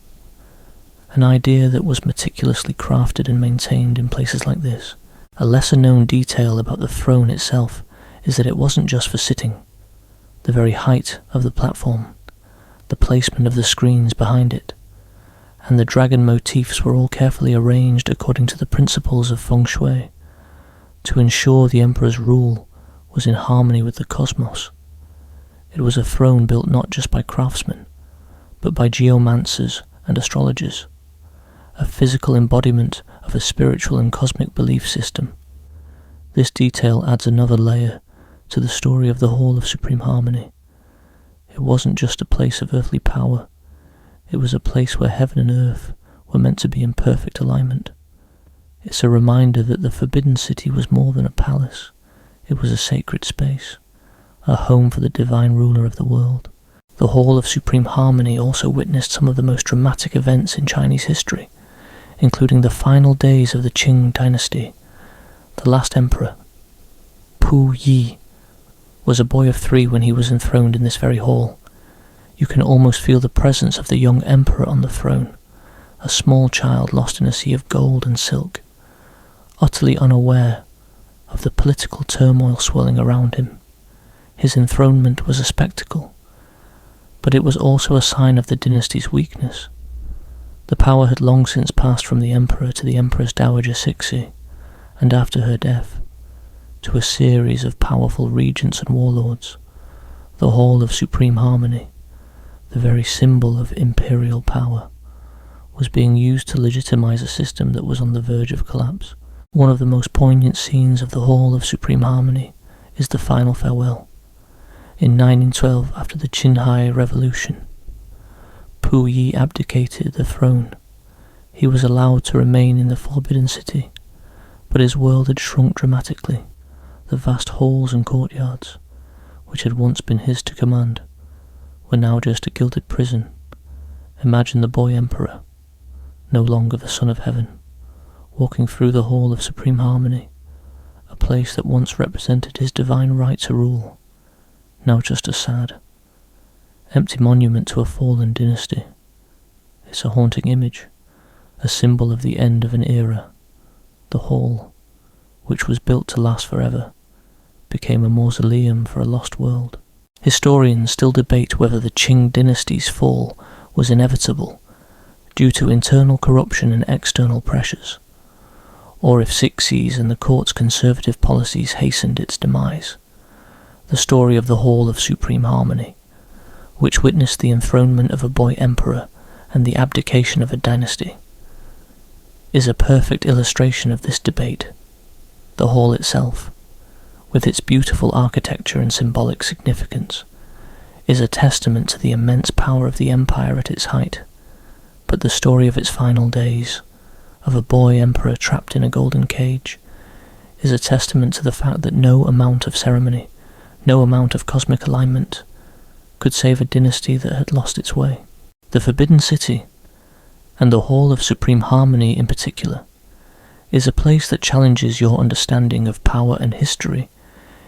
An idea that was meticulously crafted and maintained in places like this. A lesser-known detail about the throne itself is that it wasn't just for sitting. The very height of the platform, the placement of the screens behind it, and the dragon motifs were all carefully arranged according to the principles of feng shui, to ensure the Emperor's rule was in harmony with the cosmos. It was a throne built not just by craftsmen, but by geomancers and astrologers, a physical embodiment of a spiritual and cosmic belief system. This detail adds another layer to the story of the Hall of Supreme Harmony. It wasn't just a place of earthly power, it was a place where heaven and earth were meant to be in perfect alignment. It's a reminder that the Forbidden City was more than a palace, it was a sacred space, a home for the divine ruler of the world. The Hall of Supreme Harmony also witnessed some of the most dramatic events in Chinese history, including the final days of the Qing dynasty. The last emperor, Pu Yi, was a boy of 3 when he was enthroned in this very hall. You can almost feel the presence of the young emperor on the throne, a small child lost in a sea of gold and silk, utterly unaware of the political turmoil swirling around him. His enthronement was a spectacle, but it was also a sign of the dynasty's weakness. The power had long since passed from the emperor to the Empress Dowager Cixi, and after her death, to a series of powerful regents and warlords. The Hall of Supreme Harmony, the very symbol of imperial power, was being used to legitimize a system that was on the verge of collapse. One of the most poignant scenes of the Hall of Supreme Harmony is the final farewell. In 1912, after the Qinghai Revolution, Pu Yi abdicated the throne. He was allowed to remain in the Forbidden City, but his world had shrunk dramatically. The vast halls and courtyards, which had once been his to command, were now just a gilded prison. Imagine the boy emperor, no longer the son of heaven, walking through the Hall of Supreme Harmony, a place that once represented his divine right to rule, now just a sad, empty monument to a fallen dynasty. It's a haunting image, a symbol of the end of an era. The hall, which was built to last forever, became a mausoleum for a lost world. Historians still debate whether the Qing dynasty's fall was inevitable due to internal corruption and external pressures, or if Cixi's and the court's conservative policies hastened its demise. The story of the Hall of Supreme Harmony, which witnessed the enthronement of a boy emperor and the abdication of a dynasty, is a perfect illustration of this debate. The hall itself, with its beautiful architecture and symbolic significance, is a testament to the immense power of the empire at its height, but the story of its final days, of a boy emperor trapped in a golden cage, is a testament to the fact that no amount of ceremony, no amount of cosmic alignment, could save a dynasty that had lost its way. The Forbidden City, and the Hall of Supreme Harmony in particular, is a place that challenges your understanding of power and history.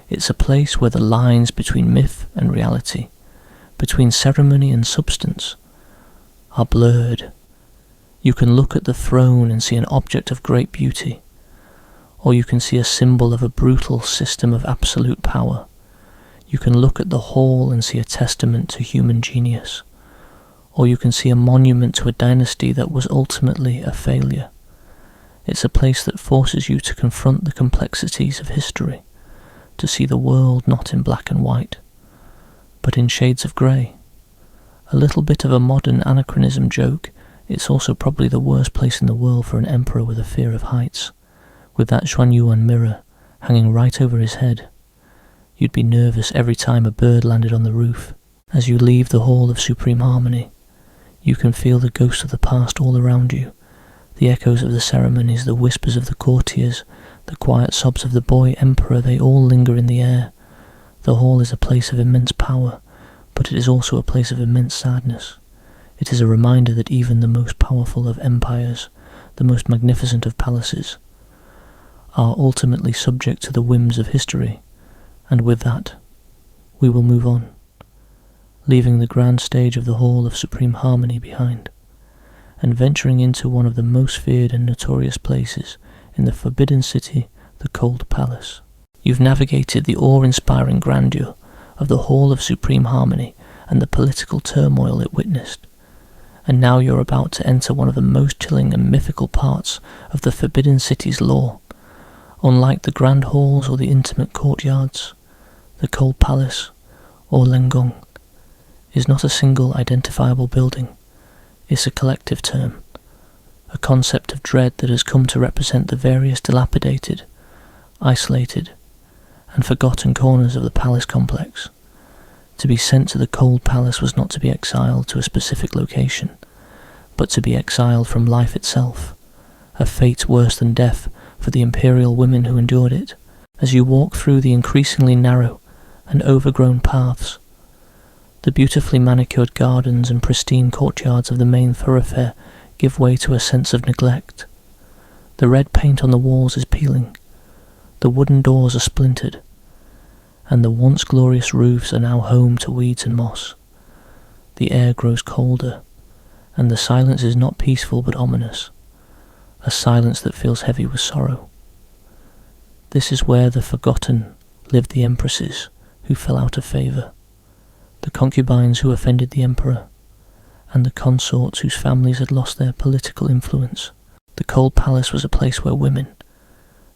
It's a place where the lines between myth and reality, between ceremony and substance, are blurred. You can look at the throne and see an object of great beauty, or you can see a symbol of a brutal system of absolute power. You can look at the hall and see a testament to human genius, or you can see a monument to a dynasty that was ultimately a failure. It's a place that forces you to confront the complexities of history, to see the world not in black and white, but in shades of grey. A little bit of a modern anachronism joke, it's also probably the worst place in the world for an emperor with a fear of heights. With that Xuanyuan mirror hanging right over his head, you'd be nervous every time a bird landed on the roof. As you leave the Hall of Supreme Harmony, you can feel the ghosts of the past all around you, the echoes of the ceremonies, the whispers of the courtiers, The quiet sobs of the boy emperor, they all linger in the air. The hall is a place of immense power, but it is also a place of immense sadness. It is a reminder that even the most powerful of empires, the most magnificent of palaces, are ultimately subject to the whims of history, and with that, we will move on, leaving the grand stage of the Hall of Supreme Harmony behind, and venturing into one of the most feared and notorious places in the Forbidden City, the Cold Palace. You've navigated the awe-inspiring grandeur of the Hall of Supreme Harmony and the political turmoil it witnessed, and now you're about to enter one of the most chilling and mythical parts of the Forbidden City's lore. Unlike the grand halls or the intimate courtyards, the Cold Palace, or Lengong, is not a single identifiable building. It's a collective term, a concept of dread that has come to represent the various dilapidated, isolated, and forgotten corners of the palace complex. To be sent to the Cold Palace was not to be exiled to a specific location, but to be exiled from life itself, a fate worse than death for the imperial women who endured it. As you walk through the increasingly narrow and overgrown paths, the beautifully manicured gardens and pristine courtyards of the main thoroughfare give way to a sense of neglect. The red paint on the walls is peeling, the wooden doors are splintered, and the once glorious roofs are now home to weeds and moss. The air grows colder, and the silence is not peaceful but ominous, a silence that feels heavy with sorrow. This is where the forgotten lived, the empresses who fell out of favour, the concubines who offended the emperor, and the consorts whose families had lost their political influence. The Cold Palace was a place where women,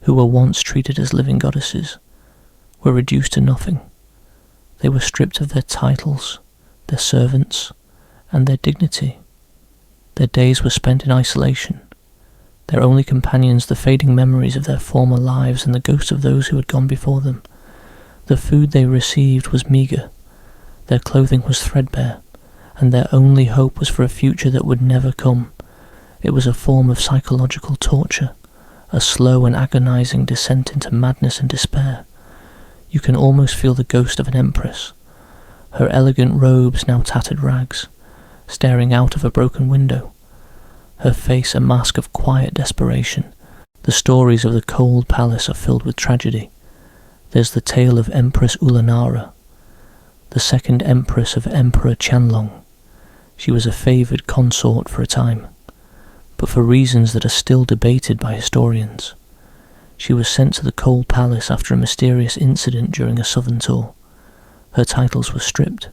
who were once treated as living goddesses, were reduced to nothing. They were stripped of their titles, their servants, and their dignity. Their days were spent in isolation, their only companions the fading memories of their former lives and the ghosts of those who had gone before them. The food they received was meagre, their clothing was threadbare, and their only hope was for a future that would never come. It was a form of psychological torture, a slow and agonizing descent into madness and despair. You can almost feel the ghost of an empress, her elegant robes now tattered rags, staring out of a broken window, her face a mask of quiet desperation. The stories of the Cold Palace are filled with tragedy. There's the tale of Empress Ulanara, the second empress of Emperor Qianlong. She was a favoured consort for a time, but for reasons that are still debated by historians. She was sent to the Cold Palace after a mysterious incident during a southern tour. Her titles were stripped.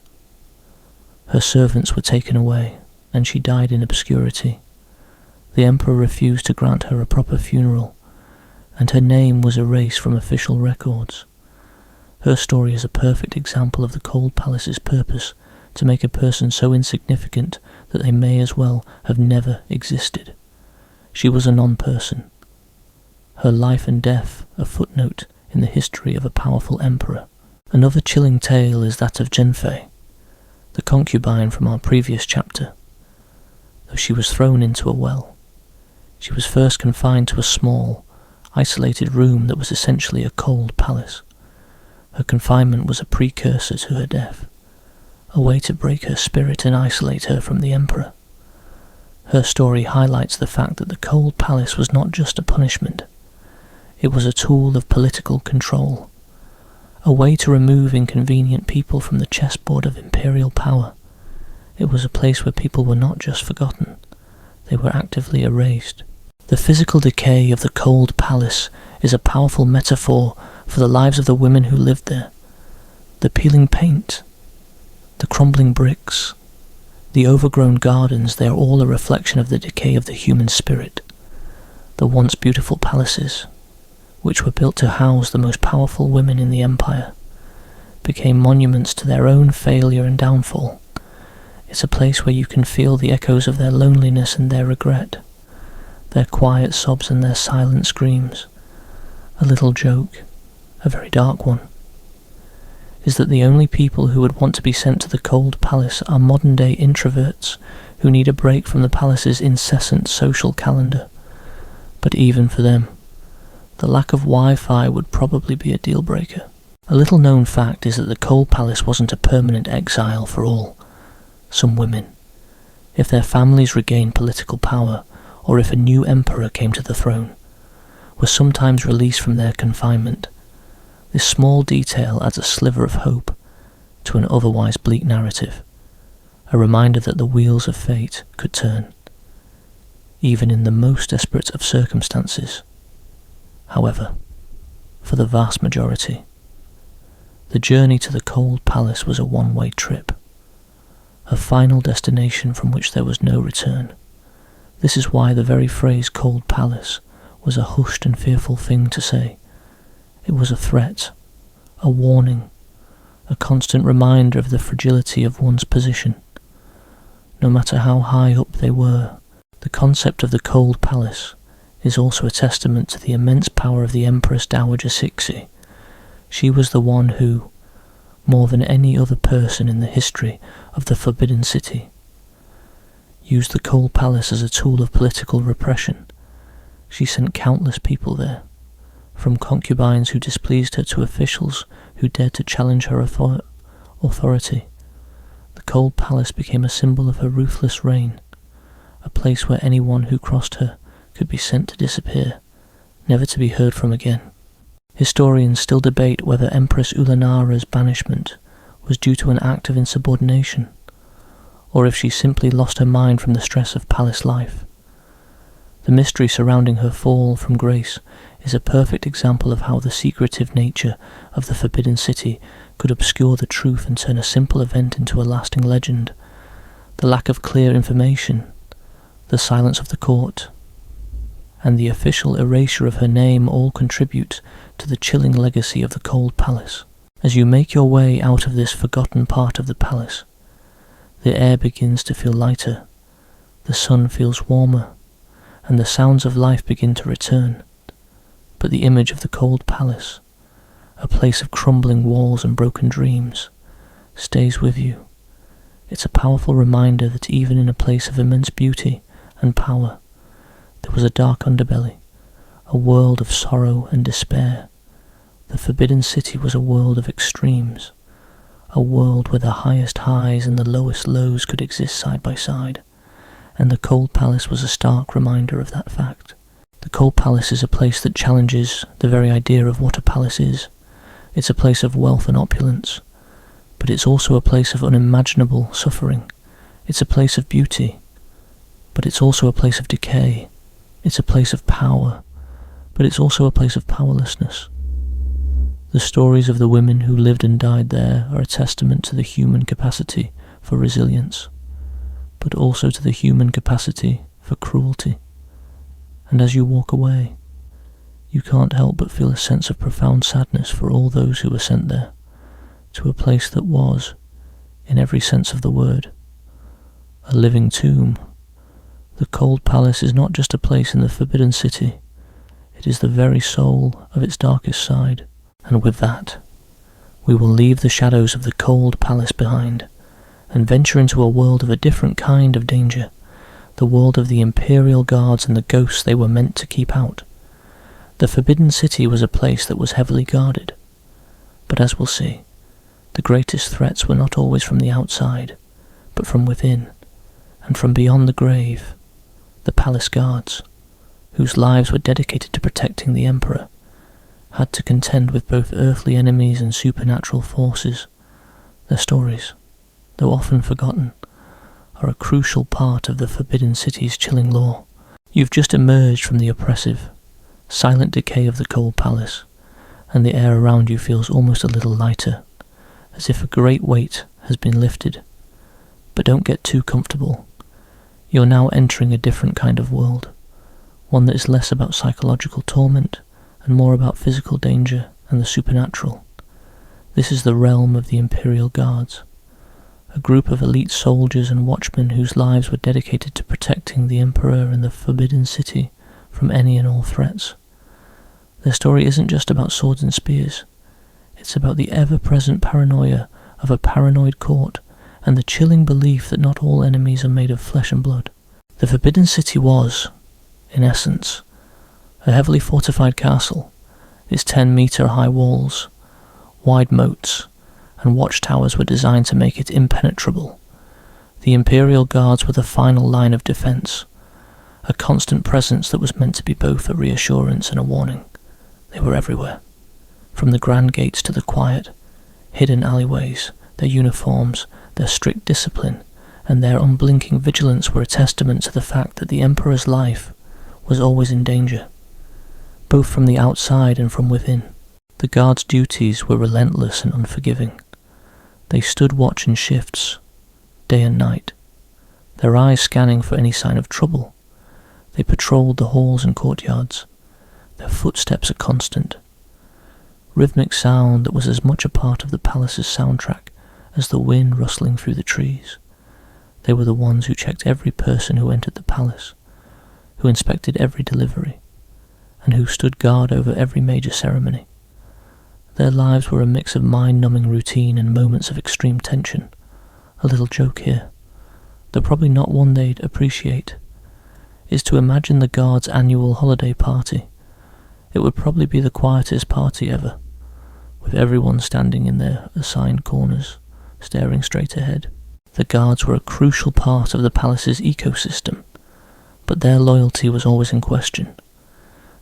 Her servants were taken away, and she died in obscurity. The emperor refused to grant her a proper funeral, and her name was erased from official records. Her story is a perfect example of the Cold Palace's purpose to make a person so insignificant that they may as well have never existed. She was a non-person. Her life and death a footnote in the history of a powerful emperor. Another chilling tale is that of Zhenfei, the concubine from our previous chapter. Though she was thrown into a well, she was first confined to a small, isolated room that was essentially a cold palace. Her confinement was a precursor to her death, a way to break her spirit and isolate her from the emperor. Her story highlights the fact that the Cold Palace was not just a punishment. It was a tool of political control, a way to remove inconvenient people from the chessboard of imperial power. It was a place where people were not just forgotten, they were actively erased. The physical decay of the Cold Palace is a powerful metaphor for the lives of the women who lived there. The peeling paint, the crumbling bricks, the overgrown gardens, they are all a reflection of the decay of the human spirit. The once beautiful palaces, which were built to house the most powerful women in the empire, became monuments to their own failure and downfall. It's a place where you can feel the echoes of their loneliness and their regret, their quiet sobs and their silent screams. A little joke, a very dark one, is that the only people who would want to be sent to the Cold Palace are modern-day introverts who need a break from the palace's incessant social calendar. But even for them, The lack of Wi-Fi would probably be a deal breaker. A little known fact is that the Cold Palace wasn't a permanent exile for all. Some women, if their families regained political power, or if a new emperor came to the throne, were sometimes released from their confinement. This small detail adds a sliver of hope to an otherwise bleak narrative, a reminder that the wheels of fate could turn, even in the most desperate of circumstances. However, for the vast majority, the journey to the Cold Palace was a one-way trip, a final destination from which there was no return. This is why the very phrase Cold Palace was a hushed and fearful thing to say. It was a threat, a warning, a constant reminder of the fragility of one's position. No matter how high up they were, the concept of the Cold Palace is also a testament to the immense power of the Empress Dowager Cixi. She was the one who, more than any other person in the history of the Forbidden City, used the Cold Palace as a tool of political repression. She sent countless people there, from concubines who displeased her to officials who dared to challenge her authority. The Cold Palace became a symbol of her ruthless reign, a place where anyone who crossed her could be sent to disappear, never to be heard from again. Historians still debate whether Empress Ulanara's banishment was due to an act of insubordination, or if she simply lost her mind from the stress of palace life. The mystery surrounding her fall from grace is a perfect example of how the secretive nature of the Forbidden City could obscure the truth and turn a simple event into a lasting legend. The lack of clear information, the silence of the court, and the official erasure of her name all contribute to the chilling legacy of the Cold Palace. As you make your way out of this forgotten part of the palace, the air begins to feel lighter, the sun feels warmer, and the sounds of life begin to return. But the image of the Cold Palace, a place of crumbling walls and broken dreams, stays with you. It's a powerful reminder that even in a place of immense beauty and power, there was a dark underbelly, a world of sorrow and despair. The Forbidden City was a world of extremes, a world where the highest highs and the lowest lows could exist side by side, and the Cold Palace was a stark reminder of that fact. The Cold Palace is a place that challenges the very idea of what a palace is. It's a place of wealth and opulence, but it's also a place of unimaginable suffering. It's a place of beauty, but it's also a place of decay. It's a place of power, but it's also a place of powerlessness. The stories of the women who lived and died there are a testament to the human capacity for resilience, but also to the human capacity for cruelty. And as you walk away, you can't help but feel a sense of profound sadness for all those who were sent there, to a place that was, in every sense of the word, a living tomb. The Cold Palace is not just a place in the Forbidden City, it is the very soul of its darkest side. And with that, we will leave the shadows of the Cold Palace behind, and venture into a world of a different kind of danger, the world of the imperial guards and the ghosts they were meant to keep out. The Forbidden City was a place that was heavily guarded, but as we'll see, the greatest threats were not always from the outside, but from within, and from beyond the grave. The palace guards, whose lives were dedicated to protecting the emperor, had to contend with both earthly enemies and supernatural forces. Their stories, though often forgotten, are a crucial part of the Forbidden City's chilling lore. You've just emerged from the oppressive, silent decay of the Cold Palace, and the air around you feels almost a little lighter, as if a great weight has been lifted. But don't get too comfortable. You're now entering a different kind of world, one that is less about psychological torment and more about physical danger and the supernatural. This is the realm of the Imperial Guards, a group of elite soldiers and watchmen whose lives were dedicated to protecting the Emperor and the Forbidden City from any and all threats. Their story isn't just about swords and spears, it's about the ever-present paranoia of a paranoid court and the chilling belief that not all enemies are made of flesh and blood. The Forbidden City was, in essence, A heavily fortified castle, its 10-metre-high walls, wide moats, and watchtowers were designed to make it impenetrable. The imperial guards were the final line of defence, a constant presence that was meant to be both a reassurance and a warning. They were everywhere, from the grand gates to the quiet, hidden alleyways. Their uniforms, their strict discipline, and their unblinking vigilance were a testament to the fact that the Emperor's life was always in danger, both from the outside and from within. The guards' duties were relentless and unforgiving. They stood watch in shifts, day and night, their eyes scanning for any sign of trouble. They patrolled the halls and courtyards, their footsteps a constant. Rhythmic sound that was as much a part of the palace's soundtrack as the wind rustling through the trees. They were the ones who checked every person who entered the palace, who inspected every delivery, and who stood guard over every major ceremony. Their lives were a mix of mind-numbing routine and moments of extreme tension. A little joke here, though probably not one they'd appreciate, is to imagine the guards' annual holiday party. It would probably be the quietest party ever, with everyone standing in their assigned corners, staring straight ahead. The guards were a crucial part of the palace's ecosystem, but their loyalty was always in question.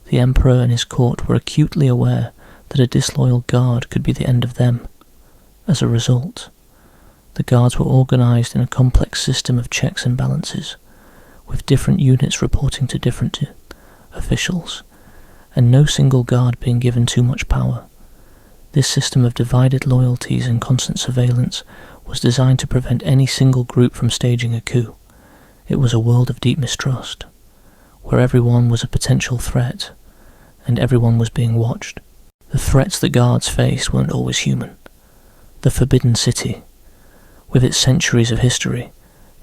The Emperor and his court were acutely aware that a disloyal guard could be the end of them. As a result, the guards were organised in a complex system of checks and balances, with different units reporting to different officials, and no single guard being given too much power. This system of divided loyalties and constant surveillance was designed to prevent any single group from staging a coup. It was a world of deep mistrust, where everyone was a potential threat, and everyone was being watched. The threats the guards faced weren't always human. The Forbidden City, with its centuries of history,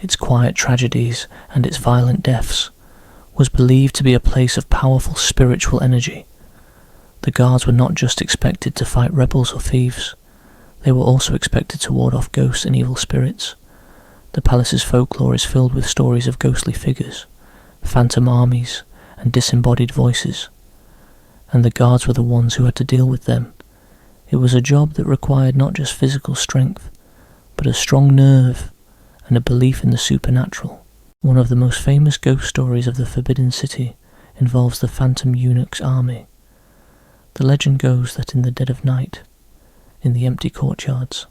its quiet tragedies and its violent deaths, was believed to be a place of powerful spiritual energy. The guards were not just expected to fight rebels or thieves, they were also expected to ward off ghosts and evil spirits. The palace's folklore is filled with stories of ghostly figures, phantom armies, and disembodied voices, and the guards were the ones who had to deal with them. It was a job that required not just physical strength, but a strong nerve and a belief in the supernatural. One of the most famous ghost stories of the Forbidden City involves the Phantom Eunuch's army. The legend goes that in the dead of night, in the empty courtyards,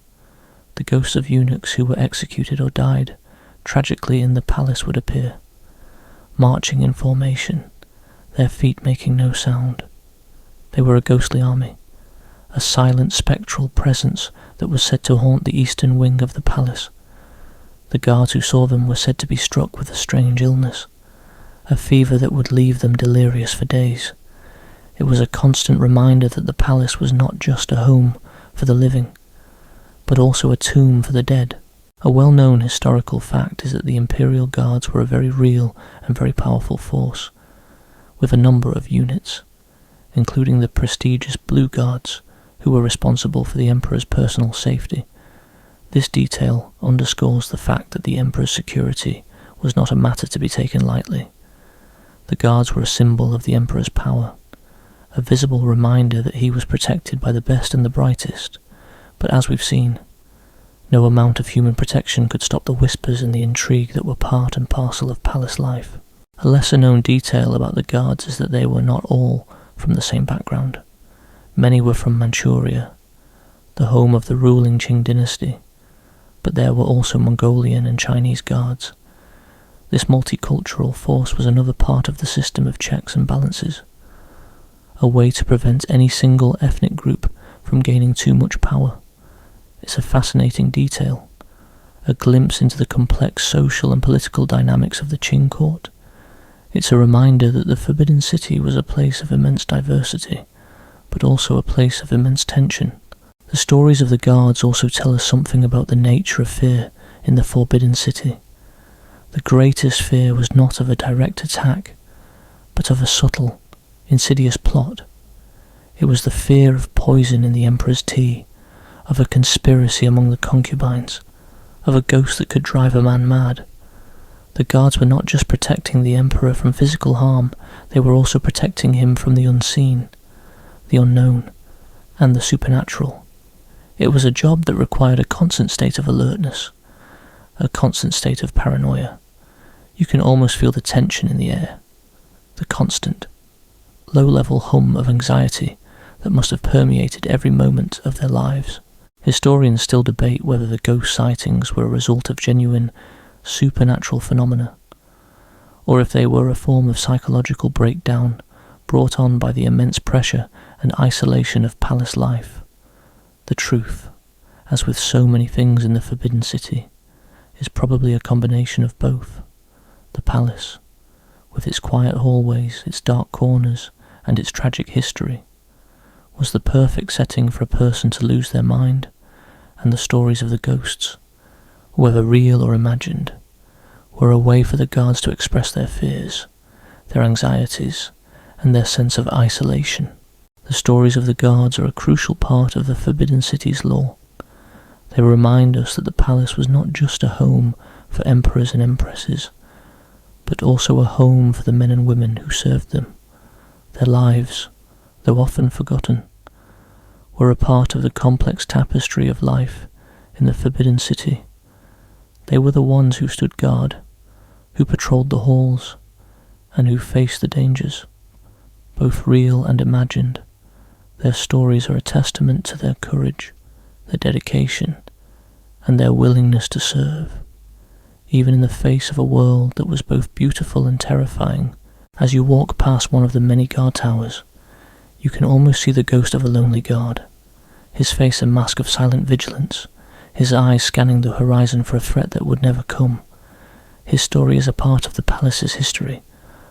the ghosts of eunuchs who were executed or died tragically in the palace would appear, marching in formation, their feet making no sound. They were a ghostly army, a silent spectral presence that was said to haunt the eastern wing of the palace. The guards who saw them were said to be struck with a strange illness, a fever that would leave them delirious for days. It was a constant reminder that the palace was not just a home for the living, but also a tomb for the dead. A well-known historical fact is that the imperial guards were a very real and very powerful force, with a number of units, including the prestigious Blue Guards, who were responsible for the Emperor's personal safety. This detail underscores the fact that the Emperor's security was not a matter to be taken lightly. The guards were a symbol of the Emperor's power, a visible reminder that he was protected by the best and the brightest, but as we've seen, no amount of human protection could stop the whispers and the intrigue that were part and parcel of palace life. A lesser-known detail about the guards is that they were not all from the same background. Many were from Manchuria, the home of the ruling Qing dynasty, but there were also Mongolian and Chinese guards. This multicultural force was another part of the system of checks and balances, a way to prevent any single ethnic group from gaining too much power. It's a fascinating detail, a glimpse into the complex social and political dynamics of the Qing court. It's a reminder that the Forbidden City was a place of immense diversity, but also a place of immense tension. The stories of the guards also tell us something about the nature of fear in the Forbidden City. The greatest fear was not of a direct attack, but of a subtle, insidious plot. It was the fear of poison in the Emperor's tea, of a conspiracy among the concubines, of a ghost that could drive a man mad. The guards were not just protecting the emperor from physical harm, they were also protecting him from the unseen, the unknown, and the supernatural. It was a job that required a constant state of alertness, a constant state of paranoia. You can almost feel the tension in the air, the constant, low-level hum of anxiety that must have permeated every moment of their lives. Historians still debate whether the ghost sightings were a result of genuine supernatural phenomena, or if they were a form of psychological breakdown brought on by the immense pressure and isolation of palace life. The truth, as with so many things in the Forbidden City, is probably a combination of both. The palace, with its quiet hallways, its dark corners, and its tragic history, was the perfect setting for a person to lose their mind, and the stories of the ghosts, whether real or imagined, were a way for the guards to express their fears, their anxieties, and their sense of isolation. The stories of the guards are a crucial part of the Forbidden City's lore. They remind us that the palace was not just a home for emperors and empresses, but also a home for the men and women who served them. Their lives, though often forgotten, were a part of the complex tapestry of life in the Forbidden City. They were the ones who stood guard, who patrolled the halls, and who faced the dangers, both real and imagined. Their stories are a testament to their courage, their dedication, and their willingness to serve, even in the face of a world that was both beautiful and terrifying. As you walk past one of the many guard towers, you can almost see the ghost of a lonely guard, his face a mask of silent vigilance, his eyes scanning the horizon for a threat that would never come. His story is a part of the palace's history,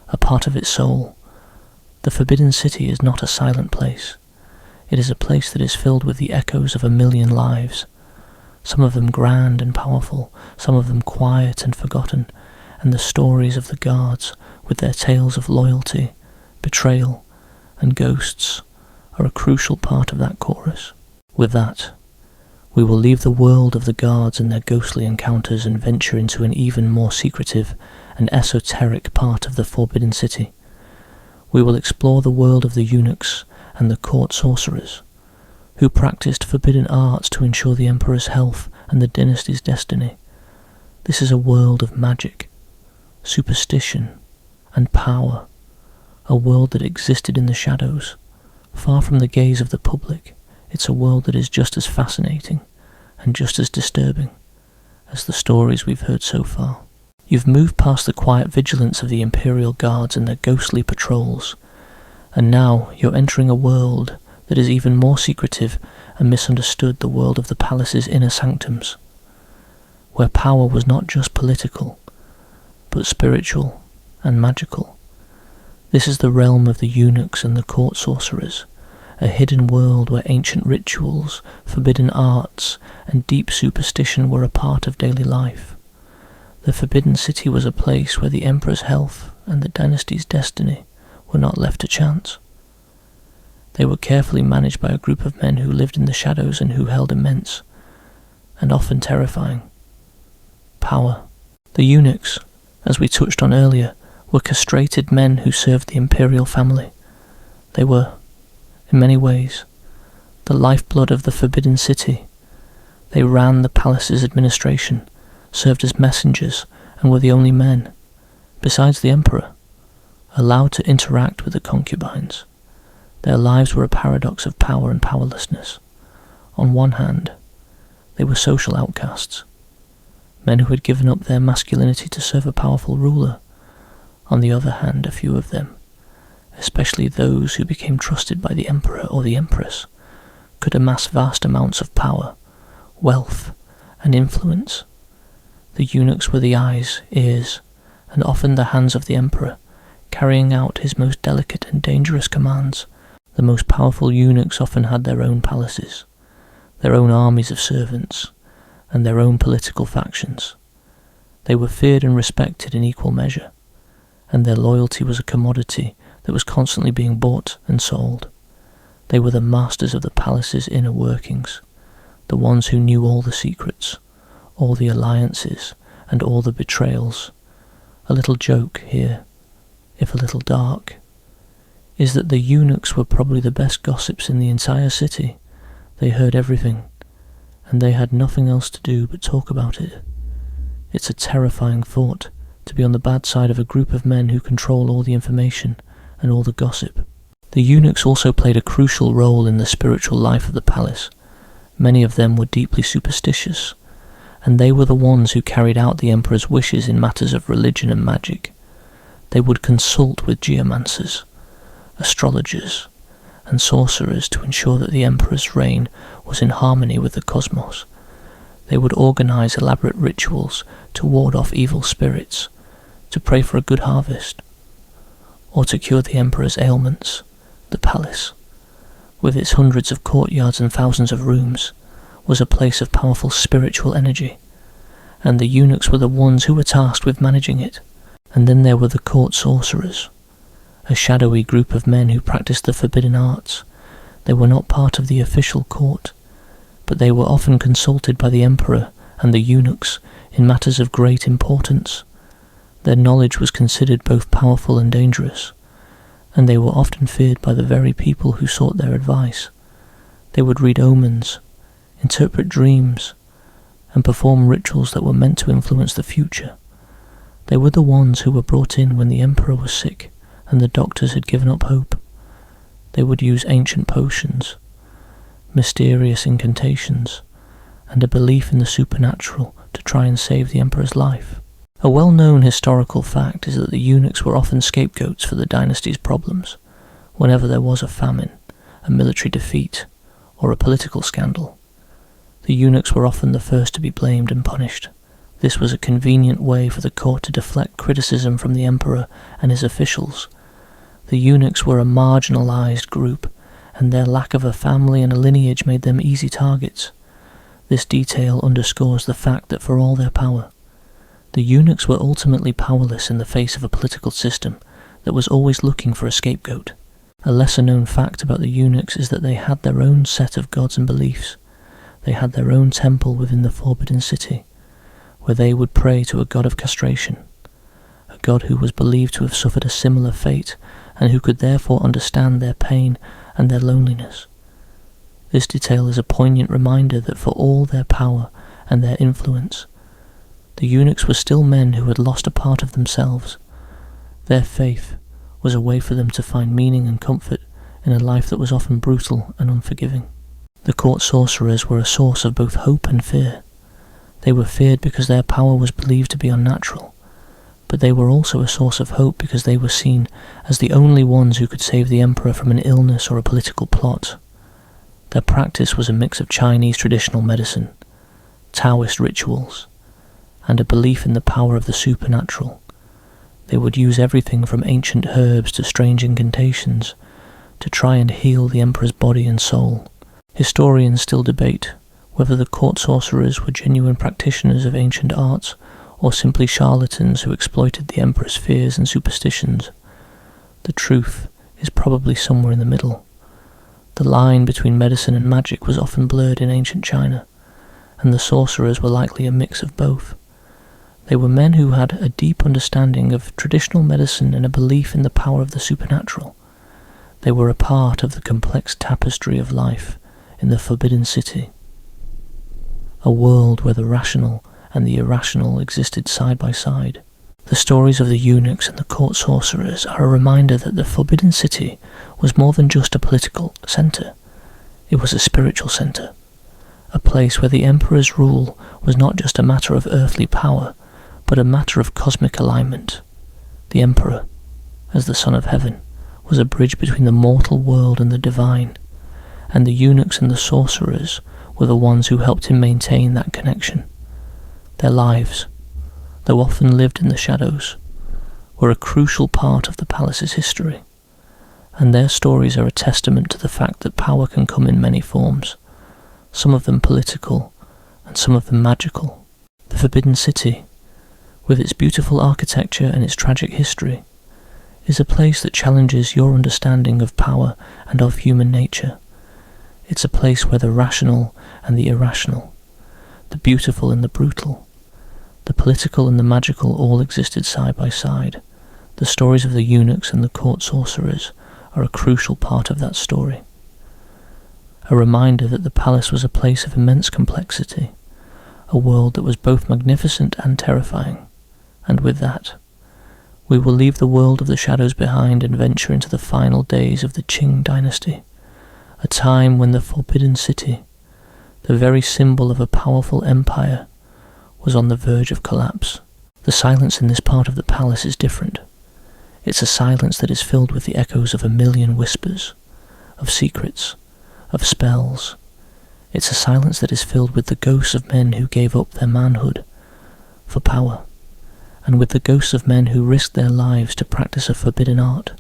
a part of its soul. The Forbidden City is not a silent place. It is a place that is filled with the echoes of 1,000,000 lives, some of them grand and powerful, some of them quiet and forgotten, and the stories of the guards, with their tales of loyalty, betrayal, and ghosts, are a crucial part of that chorus. With that, we will leave the world of the guards and their ghostly encounters and venture into an even more secretive and esoteric part of the Forbidden City. We will explore the world of the eunuchs and the court sorcerers, who practiced forbidden arts to ensure the emperor's health and the dynasty's destiny. This is a world of magic, superstition, and power, a world that existed in the shadows, far from the gaze of the public. It's a world that is just as fascinating and just as disturbing as the stories we've heard so far. You've moved past the quiet vigilance of the imperial guards and their ghostly patrols, and now you're entering a world that is even more secretive and misunderstood, the world of the palace's inner sanctums, where power was not just political, but spiritual and magical. This is the realm of the eunuchs and the court sorcerers, a hidden world where ancient rituals, forbidden arts, and deep superstition were a part of daily life. The Forbidden City was a place where the emperor's health and the dynasty's destiny were not left to chance. They were carefully managed by a group of men who lived in the shadows and who held immense, and often terrifying, power. The eunuchs, as we touched on earlier, were castrated men who served the imperial family. They were, in many ways, the lifeblood of the Forbidden City. They ran the palace's administration, served as messengers, and were the only men, besides the emperor, allowed to interact with the concubines. Their lives were a paradox of power and powerlessness. On one hand, they were social outcasts, men who had given up their masculinity to serve a powerful ruler. On the other hand, a few of them, especially those who became trusted by the emperor or the empress, could amass vast amounts of power, wealth, and influence. The eunuchs were the eyes, ears, and often the hands of the emperor, carrying out his most delicate and dangerous commands. The most powerful eunuchs often had their own palaces, their own armies of servants, and their own political factions. They were feared and respected in equal measure, and their loyalty was a commodity that was constantly being bought and sold. They were the masters of the palace's inner workings, the ones who knew all the secrets, all the alliances, and all the betrayals. A little joke here, if a little dark, is that the eunuchs were probably the best gossips in the entire city. They heard everything, and they had nothing else to do but talk about it. It's a terrifying thought, to be on the bad side of a group of men who control all the information and all the gossip. The eunuchs also played a crucial role in the spiritual life of the palace. Many of them were deeply superstitious, and they were the ones who carried out the emperor's wishes in matters of religion and magic. They would consult with geomancers, astrologers, and sorcerers to ensure that the emperor's reign was in harmony with the cosmos. They would organize elaborate rituals to ward off evil spirits, to pray for a good harvest, or to cure the emperor's ailments. The palace, with its hundreds of courtyards and thousands of rooms, was a place of powerful spiritual energy, and the eunuchs were the ones who were tasked with managing it. And then there were the court sorcerers, a shadowy group of men who practiced the forbidden arts. They were not part of the official court, but they were often consulted by the emperor and the eunuchs in matters of great importance. Their knowledge was considered both powerful and dangerous, and they were often feared by the very people who sought their advice. They would read omens, interpret dreams, and perform rituals that were meant to influence the future. They were the ones who were brought in when the emperor was sick and the doctors had given up hope. They would use ancient potions, mysterious incantations, and a belief in the supernatural to try and save the emperor's life. A well-known historical fact is that the eunuchs were often scapegoats for the dynasty's problems. Whenever there was a famine, a military defeat, or a political scandal, the eunuchs were often the first to be blamed and punished. This was a convenient way for the court to deflect criticism from the emperor and his officials. The eunuchs were a marginalized group, and their lack of a family and a lineage made them easy targets. This detail underscores the fact that for all their power, the eunuchs were ultimately powerless in the face of a political system that was always looking for a scapegoat. A lesser-known fact about the eunuchs is that they had their own set of gods and beliefs. They had their own temple within the Forbidden City, where they would pray to a god of castration, a god who was believed to have suffered a similar fate and who could therefore understand their pain and their loneliness. This detail is a poignant reminder that for all their power and their influence, the eunuchs were still men who had lost a part of themselves. Their faith was a way for them to find meaning and comfort in a life that was often brutal and unforgiving. The court sorcerers were a source of both hope and fear. They were feared because their power was believed to be unnatural, but they were also a source of hope because they were seen as the only ones who could save the emperor from an illness or a political plot. Their practice was a mix of Chinese traditional medicine, Taoist rituals, and a belief in the power of the supernatural. They would use everything from ancient herbs to strange incantations to try and heal the emperor's body and soul. Historians still debate whether the court sorcerers were genuine practitioners of ancient arts or simply charlatans who exploited the emperor's fears and superstitions. The truth is probably somewhere in the middle. The line between medicine and magic was often blurred in ancient China, and the sorcerers were likely a mix of both. They were men who had a deep understanding of traditional medicine and a belief in the power of the supernatural. They were a part of the complex tapestry of life in the Forbidden City, a world where the rational and the irrational existed side by side. The stories of the eunuchs and the court sorcerers are a reminder that the Forbidden City was more than just a political centre. It was a spiritual centre, a place where the emperor's rule was not just a matter of earthly power, but a matter of cosmic alignment. The emperor, as the son of heaven, was a bridge between the mortal world and the divine, and the eunuchs and the sorcerers were the ones who helped him maintain that connection. Their lives, though often lived in the shadows, were a crucial part of the palace's history, and their stories are a testament to the fact that power can come in many forms, some of them political and some of them magical. The Forbidden City, with its beautiful architecture and its tragic history, is a place that challenges your understanding of power and of human nature. It's a place where the rational and the irrational, the beautiful and the brutal, The political and the magical all existed side by side. The stories of the eunuchs and the court sorcerers are a crucial part of that story. A reminder that the palace was a place of immense complexity, a world that was both magnificent and terrifying. And with that, we will leave the world of the shadows behind and venture into the final days of the Qing dynasty, a time when the Forbidden City, the very symbol of a powerful empire, was on the verge of collapse. The silence in this part of the palace is different. It's a silence that is filled with the echoes of a million whispers, of secrets, of spells. It's a silence that is filled with the ghosts of men who gave up their manhood for power, and with the ghosts of men who risked their lives to practice a forbidden art.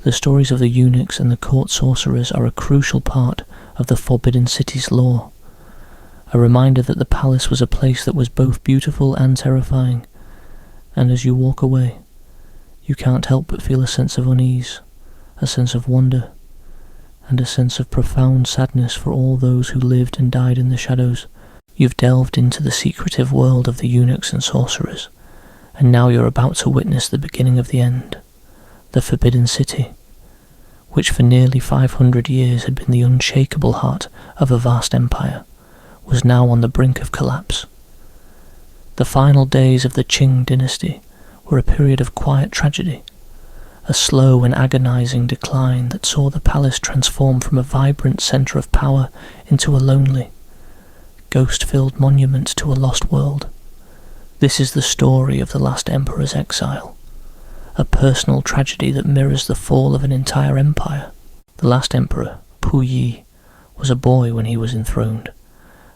The stories of the eunuchs and the court sorcerers are a crucial part of the Forbidden City's lore, a reminder that the palace was a place that was both beautiful and terrifying, and as you walk away, you can't help but feel a sense of unease, a sense of wonder, and a sense of profound sadness for all those who lived and died in the shadows. You've delved into the secretive world of the eunuchs and sorcerers, and now you're about to witness the beginning of the end. The Forbidden City, which for nearly 500 years had been the unshakable heart of a vast empire, was now on the brink of collapse. The final days of the Qing dynasty were a period of quiet tragedy, a slow and agonizing decline that saw the palace transform from a vibrant centre of power into a lonely, ghost-filled monument to a lost world. This is the story of the last emperor's exile, a personal tragedy that mirrors the fall of an entire empire. The last emperor, Puyi, was a boy when he was enthroned,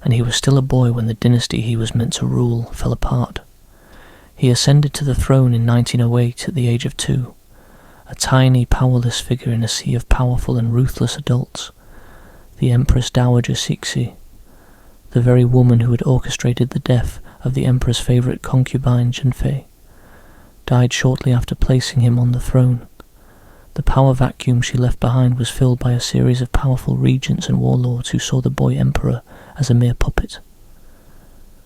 and he was still a boy when the dynasty he was meant to rule fell apart. He ascended to the throne in 1908 at the age of 2, a tiny, powerless figure in a sea of powerful and ruthless adults. The Empress Dowager Cixi, the very woman who had orchestrated the death of the emperor's favourite concubine Zhenfei, died shortly after placing him on the throne. The power vacuum she left behind was filled by a series of powerful regents and warlords who saw the boy emperor as a mere puppet,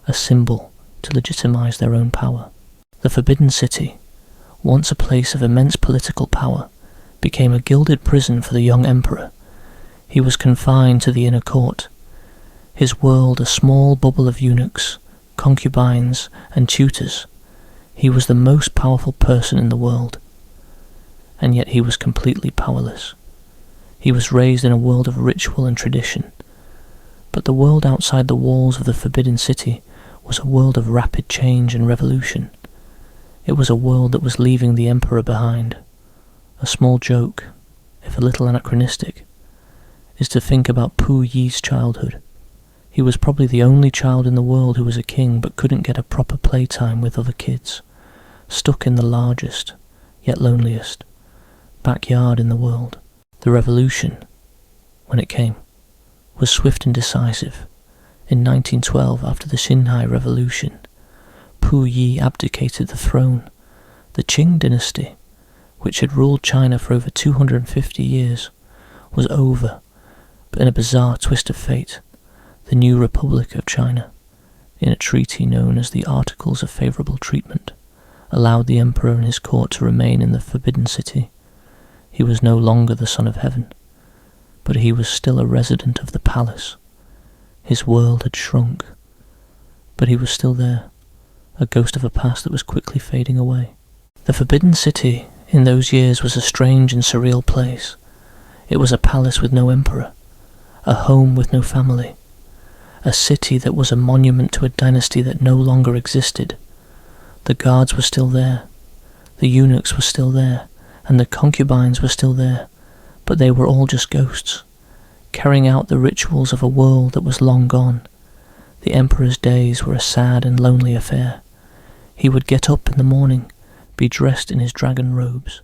a symbol to legitimize their own power. The Forbidden City, once a place of immense political power, became a gilded prison for the young emperor. He was confined to the inner court, his world a small bubble of eunuchs, concubines, and tutors. He was the most powerful person in the world, and yet he was completely powerless. He was raised in a world of ritual and tradition, but the world outside the walls of the Forbidden City was a world of rapid change and revolution. It was a world that was leaving the emperor behind. A small joke, if a little anachronistic, is to think about Pu Yi's childhood. He was probably the only child in the world who was a king but couldn't get a proper playtime with other kids, stuck in the largest, yet loneliest, backyard in the world. The revolution, when it came, was swift and decisive. In 1912, after the Xinhai Revolution, Pu Yi abdicated the throne. The Qing dynasty, which had ruled China for over 250 years, was over, but in a bizarre twist of fate, the new Republic of China, in a treaty known as the Articles of Favourable Treatment, allowed the emperor and his court to remain in the Forbidden City. He was no longer the son of heaven, but he was still a resident of the palace. His world had shrunk, but he was still there, a ghost of a past that was quickly fading away. The Forbidden City in those years was a strange and surreal place. It was a palace with no emperor, a home with no family, a city that was a monument to a dynasty that no longer existed. The guards were still there, the eunuchs were still there, and the concubines were still there, but they were all just ghosts, carrying out the rituals of a world that was long gone. The emperor's days were a sad and lonely affair. He would get up in the morning, be dressed in his dragon robes,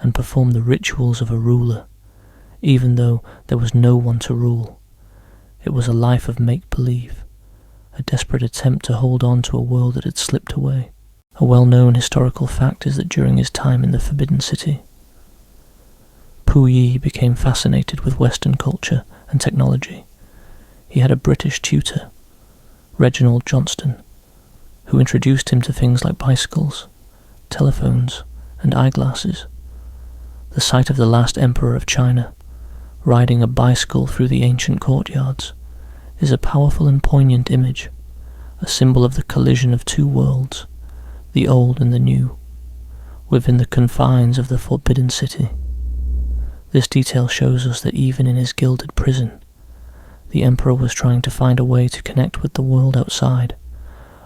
and perform the rituals of a ruler, even though there was no one to rule. It was a life of make-believe, a desperate attempt to hold on to a world that had slipped away. A well-known historical fact is that during his time in the Forbidden City, Pu Yi became fascinated with Western culture and technology. He had a British tutor, Reginald Johnston, who introduced him to things like bicycles, telephones, and eyeglasses. The sight of the last emperor of China, riding a bicycle through the ancient courtyards, is a powerful and poignant image, a symbol of the collision of two worlds, the old and the new, within the confines of the Forbidden City. This detail shows us that even in his gilded prison, the emperor was trying to find a way to connect with the world outside,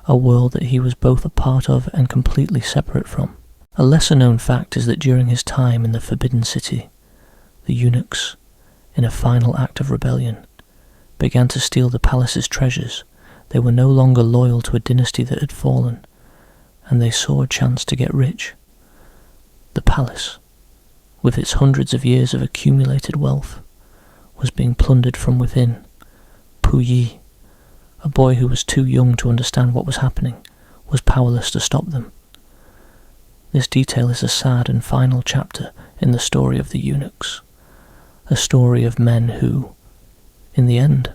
a world that he was both a part of and completely separate from. A lesser-known fact is that during his time in the Forbidden City, the eunuchs, in a final act of rebellion, began to steal the palace's treasures. They were no longer loyal to a dynasty that had fallen, and they saw a chance to get rich. The palace, with its hundreds of years of accumulated wealth, was being plundered from within. Pu Yi, a boy who was too young to understand what was happening, was powerless to stop them. This detail is a sad and final chapter in the story of the eunuchs, a story of men who, in the end,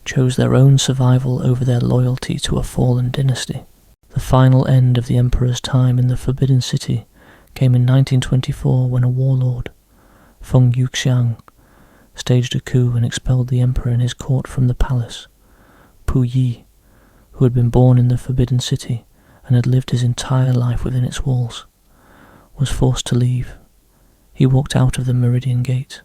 chose their own survival over their loyalty to a fallen dynasty. The final end of the emperor's time in the Forbidden City came in 1924 when a warlord, Feng Yuxiang, staged a coup and expelled the emperor and his court from the palace. Pu Yi, who had been born in the Forbidden City and had lived his entire life within its walls, was forced to leave. He walked out of the Meridian Gate,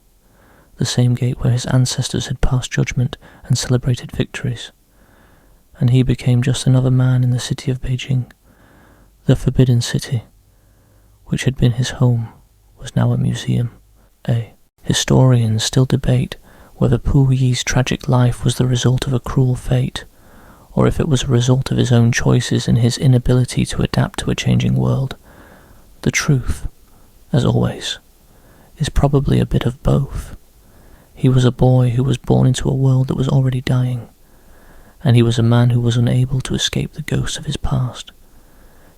the same gate where his ancestors had passed judgment and celebrated victories, and he became just another man in the city of Beijing. The Forbidden City, which had been his home, was now a museum. Historians still debate whether Pu Yi's tragic life was the result of a cruel fate, or if it was a result of his own choices and his inability to adapt to a changing world. The truth, as always, is probably a bit of both. He was a boy who was born into a world that was already dying, and he was a man who was unable to escape the ghosts of his past.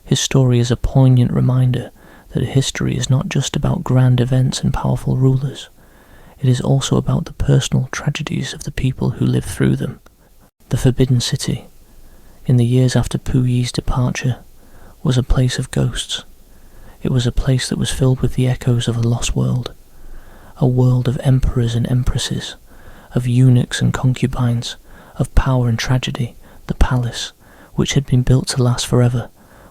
His story is a poignant reminder that history is not just about grand events and powerful rulers. It is also about the personal tragedies of the people who lived through them. The Forbidden City, in the years after Pu Yi's departure, was a place of ghosts. It was a place that was filled with the echoes of a lost world, a world of emperors and empresses, of eunuchs and concubines, of power and tragedy. The palace, which had been built to last forever,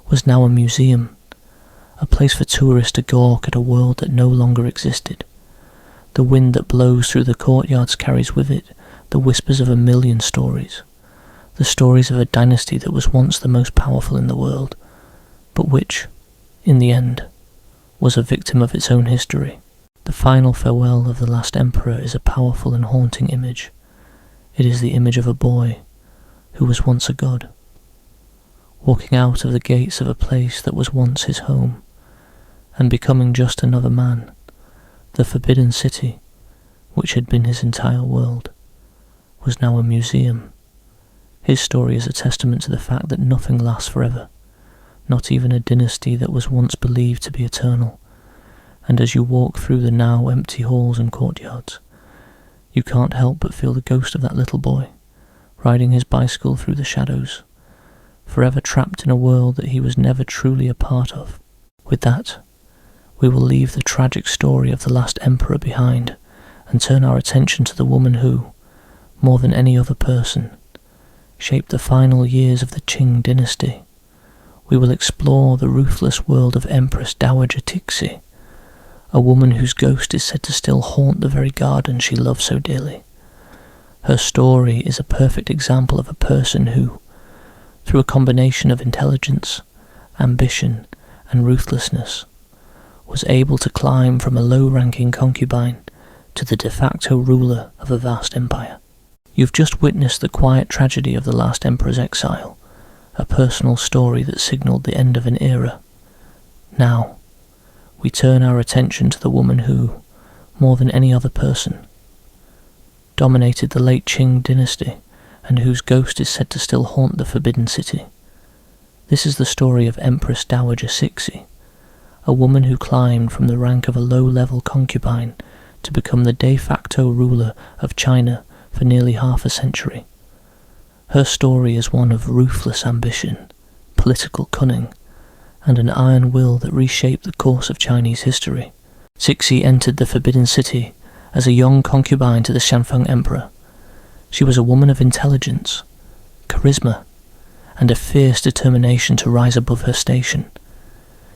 was now a museum, a place for tourists to gawk at a world that no longer existed. The wind that blows through the courtyards carries with it the whispers of a million stories, the stories of a dynasty that was once the most powerful in the world, but which, in the end, was a victim of its own history. The final farewell of the last emperor is a powerful and haunting image. It is the image of a boy who was once a god, walking out of the gates of a place that was once his home, and becoming just another man. The Forbidden City, which had been his entire world, was now a museum. His story is a testament to the fact that nothing lasts forever, not even a dynasty that was once believed to be eternal. And as you walk through the now empty halls and courtyards, you can't help but feel the ghost of that little boy, riding his bicycle through the shadows, forever trapped in a world that he was never truly a part of. With that, we will leave the tragic story of the last emperor behind and turn our attention to the woman who, more than any other person, shaped the final years of the Qing dynasty. We will explore the ruthless world of Empress Dowager Cixi, a woman whose ghost is said to still haunt the very garden she loved so dearly. Her story is a perfect example of a person who, through a combination of intelligence, ambition, and ruthlessness, was able to climb from a low-ranking concubine to the de facto ruler of a vast empire. You've just witnessed the quiet tragedy of the last emperor's exile, a personal story that signalled the end of an era. Now, we turn our attention to the woman who, more than any other person, dominated the late Qing dynasty and whose ghost is said to still haunt the Forbidden City. This is the story of Empress Dowager Cixi, a woman who climbed from the rank of a low-level concubine to become the de facto ruler of China for nearly half a century. Her story is one of ruthless ambition, political cunning, and an iron will that reshaped the course of Chinese history. Cixi entered the Forbidden City as a young concubine to the Xianfeng Emperor. She was a woman of intelligence, charisma, and a fierce determination to rise above her station.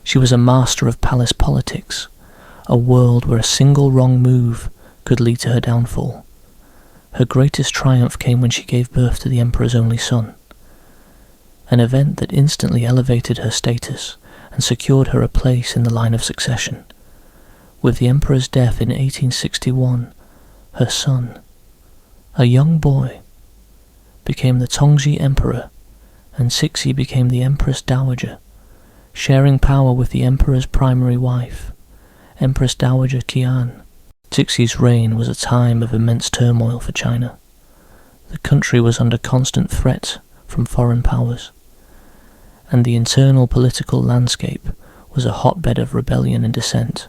She was a master of palace politics, a world where a single wrong move could lead to her downfall. Her greatest triumph came when she gave birth to the emperor's only son, an event that instantly elevated her status and secured her a place in the line of succession. With the emperor's death in 1861, her son, a young boy, became the Yongle Emperor, and Cixi became the Empress Dowager, sharing power with the emperor's primary wife, Empress Dowager Cixi. Cixi's reign was a time of immense turmoil for China. The country was under constant threat from foreign powers, and the internal political landscape was a hotbed of rebellion and dissent.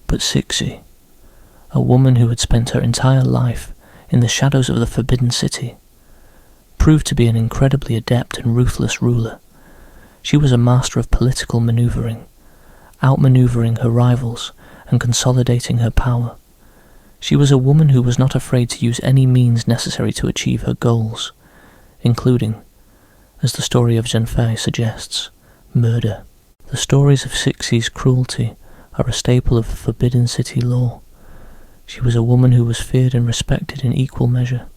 But Cixi, a woman who had spent her entire life in the shadows of the Forbidden City, proved to be an incredibly adept and ruthless ruler. She was a master of political maneuvering, outmaneuvering her rivals and consolidating her power. She was a woman who was not afraid to use any means necessary to achieve her goals, including, as the story of Zhen Fei suggests, murder. The stories of Cixi's cruelty are a staple of the Forbidden City lore. She was a woman who was feared and respected in equal measure.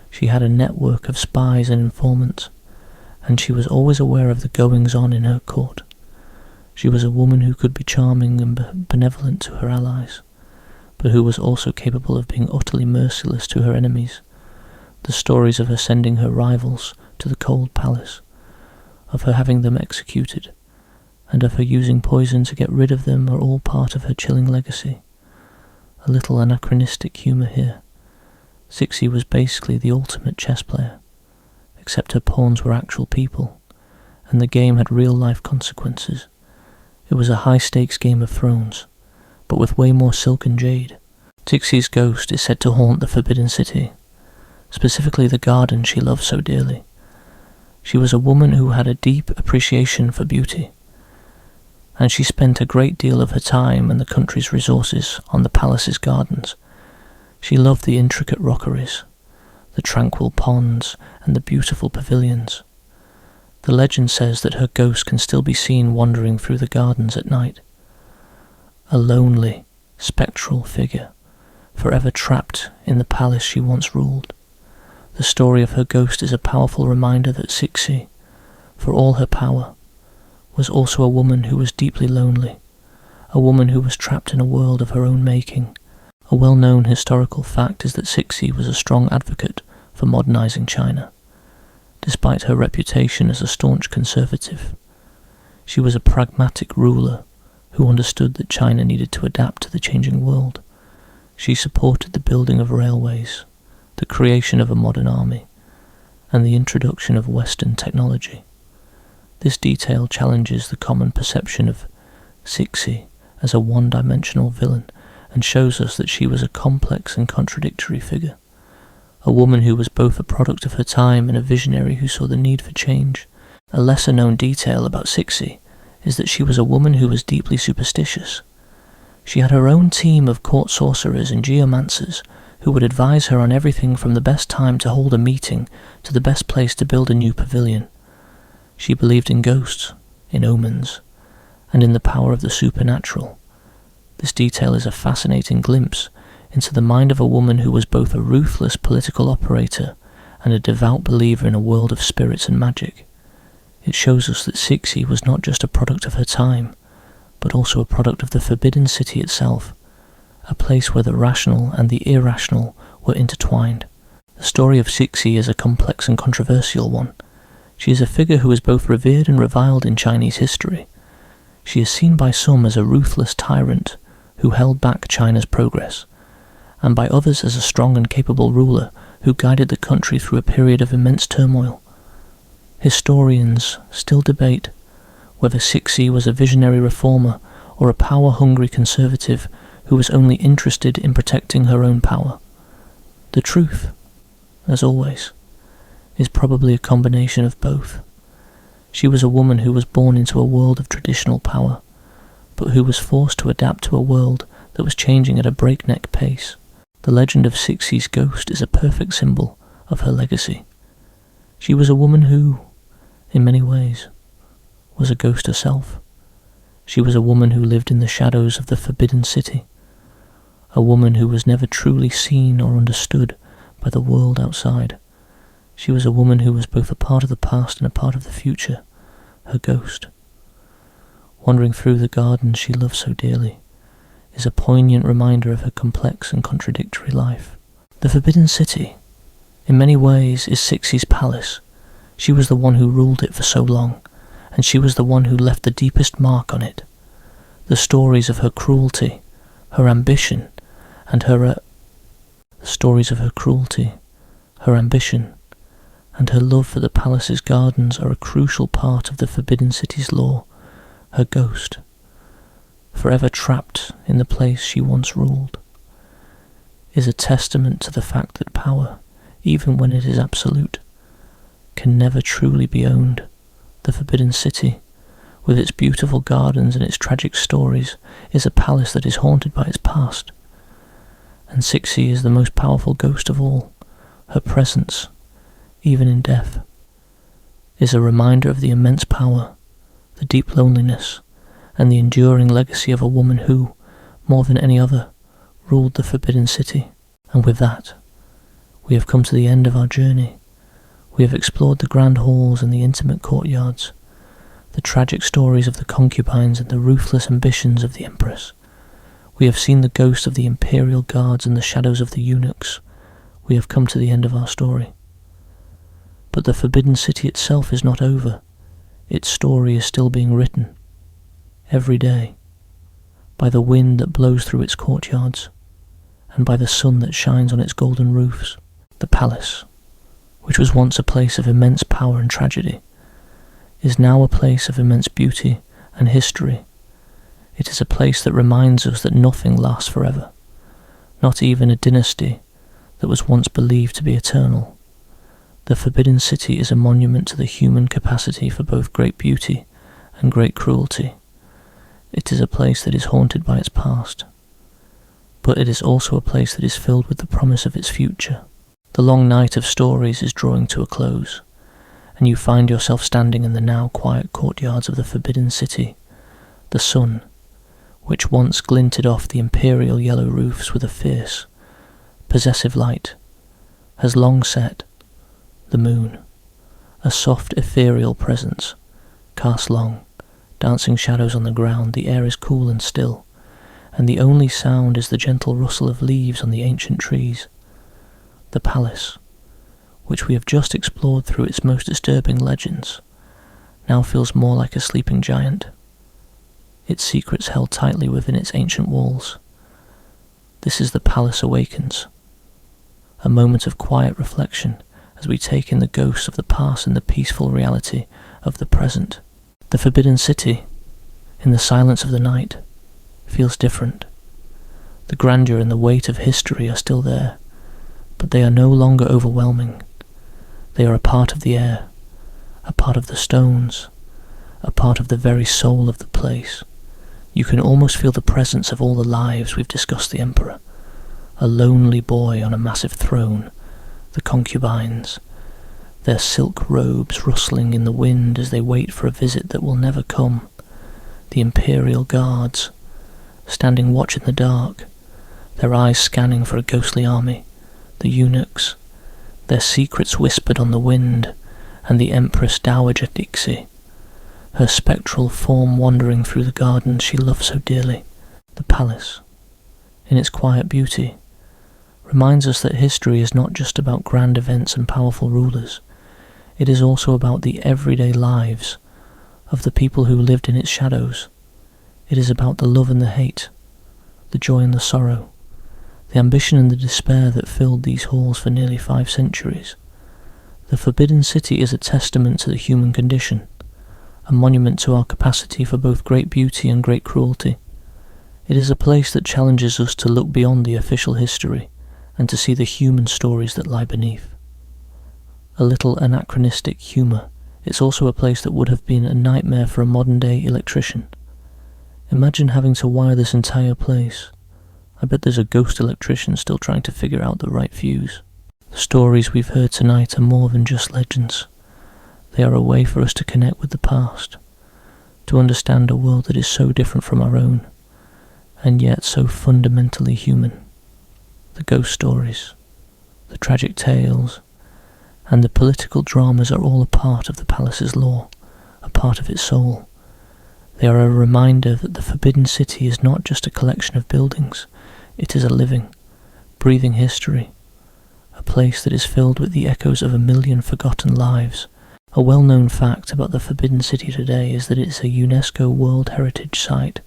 She had a network of spies and informants, and she was always aware of the goings-on in her court. She was a woman who could be charming and benevolent to her allies, but who was also capable of being utterly merciless to her enemies. The stories of her sending her rivals to the cold palace, of her having them executed, and of her using poison to get rid of them are all part of her chilling legacy. A little anachronistic humour here. Cixi was basically the ultimate chess player, except her pawns were actual people, and the game had real-life consequences. It was a high-stakes Game of Thrones, but with way more silk and jade. Cixi's ghost is said to haunt the Forbidden City, specifically the garden she loved so dearly. She was a woman who had a deep appreciation for beauty, and she spent a great deal of her time and the country's resources on the palace's gardens. She loved the intricate rockeries, the tranquil ponds, and the beautiful pavilions. The legend says that her ghost can still be seen wandering through the gardens at night, a lonely, spectral figure, forever trapped in the palace she once ruled. The story of her ghost is a powerful reminder that Cixi, for all her power, was also a woman who was deeply lonely, a woman who was trapped in a world of her own making. A well-known historical fact is that Cixi was a strong advocate for modernizing China. Despite her reputation as a staunch conservative, she was a pragmatic ruler who understood that China needed to adapt to the changing world. She supported the building of railways, the creation of a modern army, and the introduction of Western technology. This detail challenges the common perception of Cixi as a one-dimensional villain and shows us that she was a complex and contradictory figure, a woman who was both a product of her time and a visionary who saw the need for change. A lesser-known detail about Cixi is that she was a woman who was deeply superstitious. She had her own team of court sorcerers and geomancers who would advise her on everything from the best time to hold a meeting to the best place to build a new pavilion. She believed in ghosts, in omens, and in the power of the supernatural. This detail is a fascinating glimpse into the mind of a woman who was both a ruthless political operator and a devout believer in a world of spirits and magic. It shows us that Cixi was not just a product of her time, but also a product of the Forbidden City itself, a place where the rational and the irrational were intertwined. The story of Cixi is a complex and controversial one. She is a figure who is both revered and reviled in Chinese history. She is seen by some as a ruthless tyrant who held back China's progress, and by others as a strong and capable ruler who guided the country through a period of immense turmoil. Historians still debate whether Cixi was a visionary reformer or a power-hungry conservative who was only interested in protecting her own power. The truth, as always, is probably a combination of both. She was a woman who was born into a world of traditional power, but who was forced to adapt to a world that was changing at a breakneck pace. The legend of Cixi's ghost is a perfect symbol of her legacy. She was a woman who, in many ways, was a ghost herself. She was a woman who lived in the shadows of the Forbidden City, a woman who was never truly seen or understood by the world outside. She was a woman who was both a part of the past and a part of the future, her ghost. Wandering through the gardens she loved so dearly is a poignant reminder of her complex and contradictory life. The Forbidden City, in many ways, is Cixi's palace. She was the one who ruled it for so long, and she was the one who left the deepest mark on it. The stories of her cruelty, her ambition, and her love for the palace's gardens are a crucial part of the Forbidden City's lore. Her ghost, forever trapped in the place she once ruled, is a testament to the fact that power, even when it is absolute, can never truly be owned. The Forbidden City, with its beautiful gardens and its tragic stories, is a palace that is haunted by its past. And Cixi is the most powerful ghost of all. Her presence, even in death, is a reminder of the immense power, the deep loneliness, and the enduring legacy of a woman who, more than any other, ruled the Forbidden City. And with that, we have come to the end of our journey. We have explored the grand halls and the intimate courtyards, the tragic stories of the concubines and the ruthless ambitions of the Empress. We have seen the ghosts of the imperial guards and the shadows of the eunuchs. We have come to the end of our story. But the Forbidden City itself is not over. Its story is still being written, every day, by the wind that blows through its courtyards, and by the sun that shines on its golden roofs. The palace, which was once a place of immense power and tragedy, is now a place of immense beauty and history. It is a place that reminds us that nothing lasts forever, not even a dynasty that was once believed to be eternal. The Forbidden City is a monument to the human capacity for both great beauty and great cruelty. It is a place that is haunted by its past, but it is also a place that is filled with the promise of its future. The long night of stories is drawing to a close, and you find yourself standing in the now quiet courtyards of the Forbidden City. The sun, which once glinted off the imperial yellow roofs with a fierce, possessive light, has long set. The moon, a soft ethereal presence, casts long, dancing shadows on the ground. The air is cool and still, and the only sound is the gentle rustle of leaves on the ancient trees. The palace, which we have just explored through its most disturbing legends, now feels more like a sleeping giant, its secrets held tightly within its ancient walls. This is The Palace Awakens, a moment of quiet reflection as we take in the ghosts of the past and the peaceful reality of the present. The Forbidden City, in the silence of the night, feels different. The grandeur and the weight of history are still there, but they are no longer overwhelming. They are a part of the air, a part of the stones, a part of the very soul of the place. You can almost feel the presence of all the lives we've discussed. The Emperor, a lonely boy on a massive throne, the concubines, their silk robes rustling in the wind as they wait for a visit that will never come, the imperial guards, standing watch in the dark, their eyes scanning for a ghostly army, the eunuchs, their secrets whispered on the wind, and the Empress Dowager Cixi, her spectral form wandering through the gardens she loved so dearly. The palace, in its quiet beauty, reminds us that history is not just about grand events and powerful rulers. It is also about the everyday lives of the people who lived in its shadows. It is about the love and the hate, the joy and the sorrow, the ambition and the despair that filled these halls for nearly 5 centuries. The Forbidden City is a testament to the human condition, a monument to our capacity for both great beauty and great cruelty. It is a place that challenges us to look beyond the official history and to see the human stories that lie beneath. A little anachronistic humour it's also a place that would have been a nightmare for a modern-day electrician. Imagine having to wire this entire place. I bet there's a ghost electrician still trying to figure out the right fuse. The stories we've heard tonight are more than just legends. They are a way for us to connect with the past, to understand a world that is so different from our own, and yet so fundamentally human. The ghost stories, the tragic tales, and the political dramas are all a part of the palace's lore, a part of its soul. They are a reminder that the Forbidden City is not just a collection of buildings, it is a living, breathing history, a place that is filled with the echoes of 1,000,000 forgotten lives. A well-known fact about the Forbidden City today is that it is a UNESCO World Heritage Site,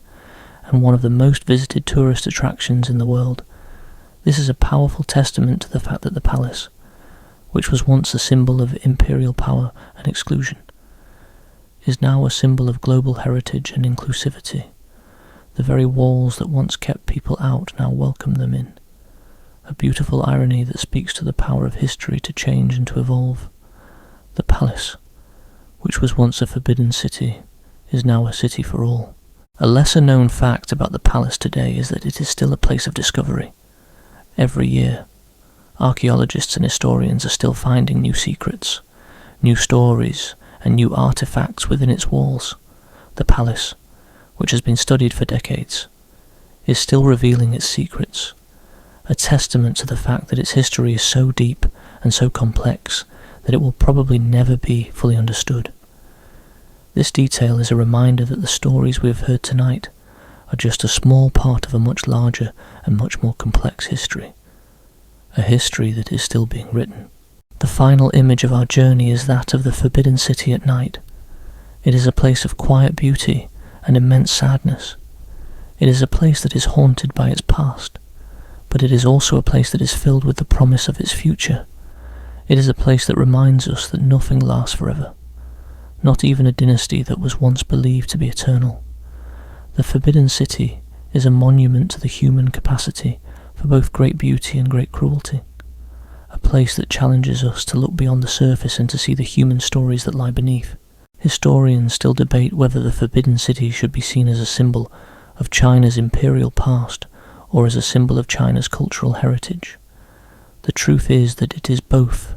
and one of the most visited tourist attractions in the world. This is a powerful testament to the fact that the palace, which was once a symbol of imperial power and exclusion, is now a symbol of global heritage and inclusivity. The very walls that once kept people out now welcome them in. A beautiful irony that speaks to the power of history to change and to evolve. The palace, which was once a forbidden city, is now a city for all. A lesser-known fact about the palace today is that it is still a place of discovery. Every year, archaeologists and historians are still finding new secrets, new stories, and new artifacts within its walls. The palace, which has been studied for decades, is still revealing its secrets, a testament to the fact that its history is so deep and so complex that it will probably never be fully understood. This detail is a reminder that the stories we have heard tonight are just a small part of a much larger and much more complex history, a history that is still being written. The final image of our journey is that of the Forbidden City at night. It is a place of quiet beauty and immense sadness. It is a place that is haunted by its past, but it is also a place that is filled with the promise of its future. It is a place that reminds us that nothing lasts forever, not even a dynasty that was once believed to be eternal. The Forbidden City is a monument to the human capacity for both great beauty and great cruelty, a place that challenges us to look beyond the surface and to see the human stories that lie beneath. Historians still debate whether the Forbidden City should be seen as a symbol of China's imperial past or as a symbol of China's cultural heritage. The truth is that it is both.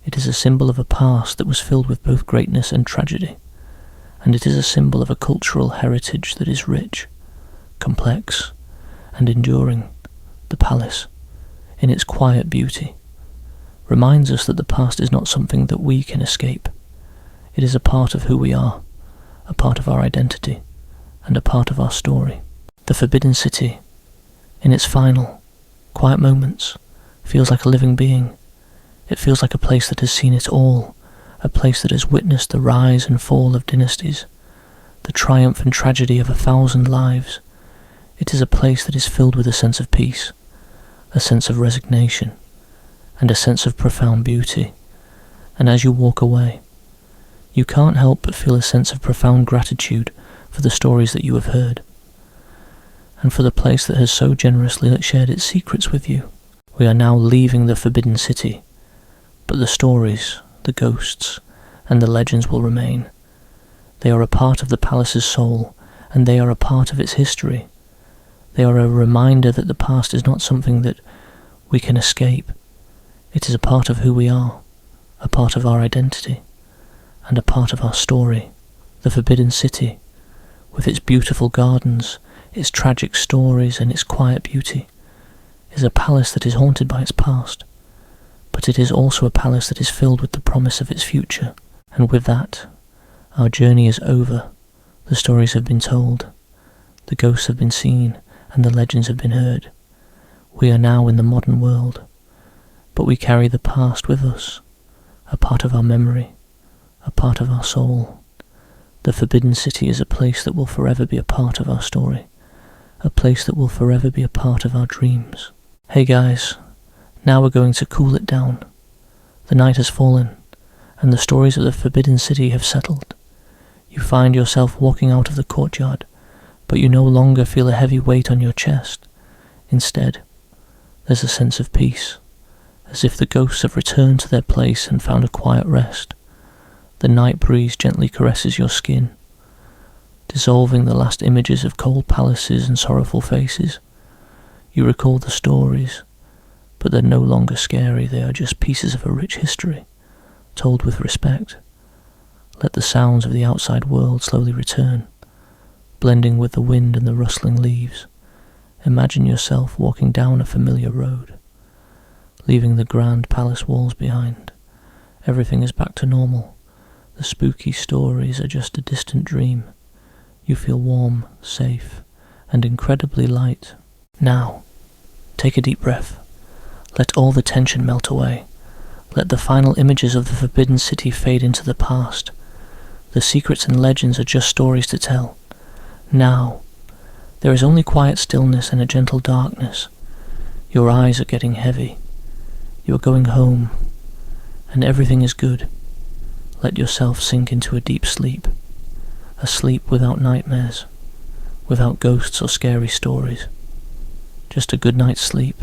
It is a symbol of a past that was filled with both greatness and tragedy, and it is a symbol of a cultural heritage that is rich, complex, and enduring. The palace, in its quiet beauty, reminds us that the past is not something that we can escape. It is a part of who we are, a part of our identity, and a part of our story. The Forbidden City, in its final, quiet moments, feels like a living being. It feels like a place that has seen it all, a place that has witnessed the rise and fall of dynasties, the triumph and tragedy of 1,000 lives. It is a place that is filled with a sense of peace, a sense of resignation, and a sense of profound beauty. And as you walk away, you can't help but feel a sense of profound gratitude for the stories that you have heard, and for the place that has so generously shared its secrets with you. We are now leaving the Forbidden City, but the stories, the ghosts, and the legends will remain. They are a part of the palace's soul, and they are a part of its history. They are a reminder that the past is not something that we can escape. It is a part of who we are, a part of our identity, and a part of our story. The Forbidden City, with its beautiful gardens, its tragic stories, and its quiet beauty, is a palace that is haunted by its past, but it is also a palace that is filled with the promise of its future. And with that, our journey is over. The stories have been told, the ghosts have been seen, and the legends have been heard. We are now in the modern world, but we carry the past with us, a part of our memory, a part of our soul. The Forbidden City is a place that will forever be a part of our story, a place that will forever be a part of our dreams. Hey guys, now we're going to cool it down. The night has fallen, and the stories of the Forbidden City have settled. You find yourself walking out of the courtyard, but you no longer feel a heavy weight on your chest. Instead, there's a sense of peace, as if the ghosts have returned to their place and found a quiet rest. The night breeze gently caresses your skin, dissolving the last images of cold palaces and sorrowful faces. You recall the stories, but they're no longer scary, they are just pieces of a rich history, told with respect. Let the sounds of the outside world slowly return, blending with the wind and the rustling leaves. Imagine yourself walking down a familiar road, leaving the grand palace walls behind. Everything is back to normal. The spooky stories are just a distant dream. You feel warm, safe, and incredibly light. Now, take a deep breath. Let all the tension melt away. Let the final images of the Forbidden City fade into the past. The secrets and legends are just stories to tell. Now, there is only quiet stillness and a gentle darkness. Your eyes are getting heavy. You are going home, and everything is good. Let yourself sink into a deep sleep. A sleep without nightmares, without ghosts or scary stories. Just a good night's sleep.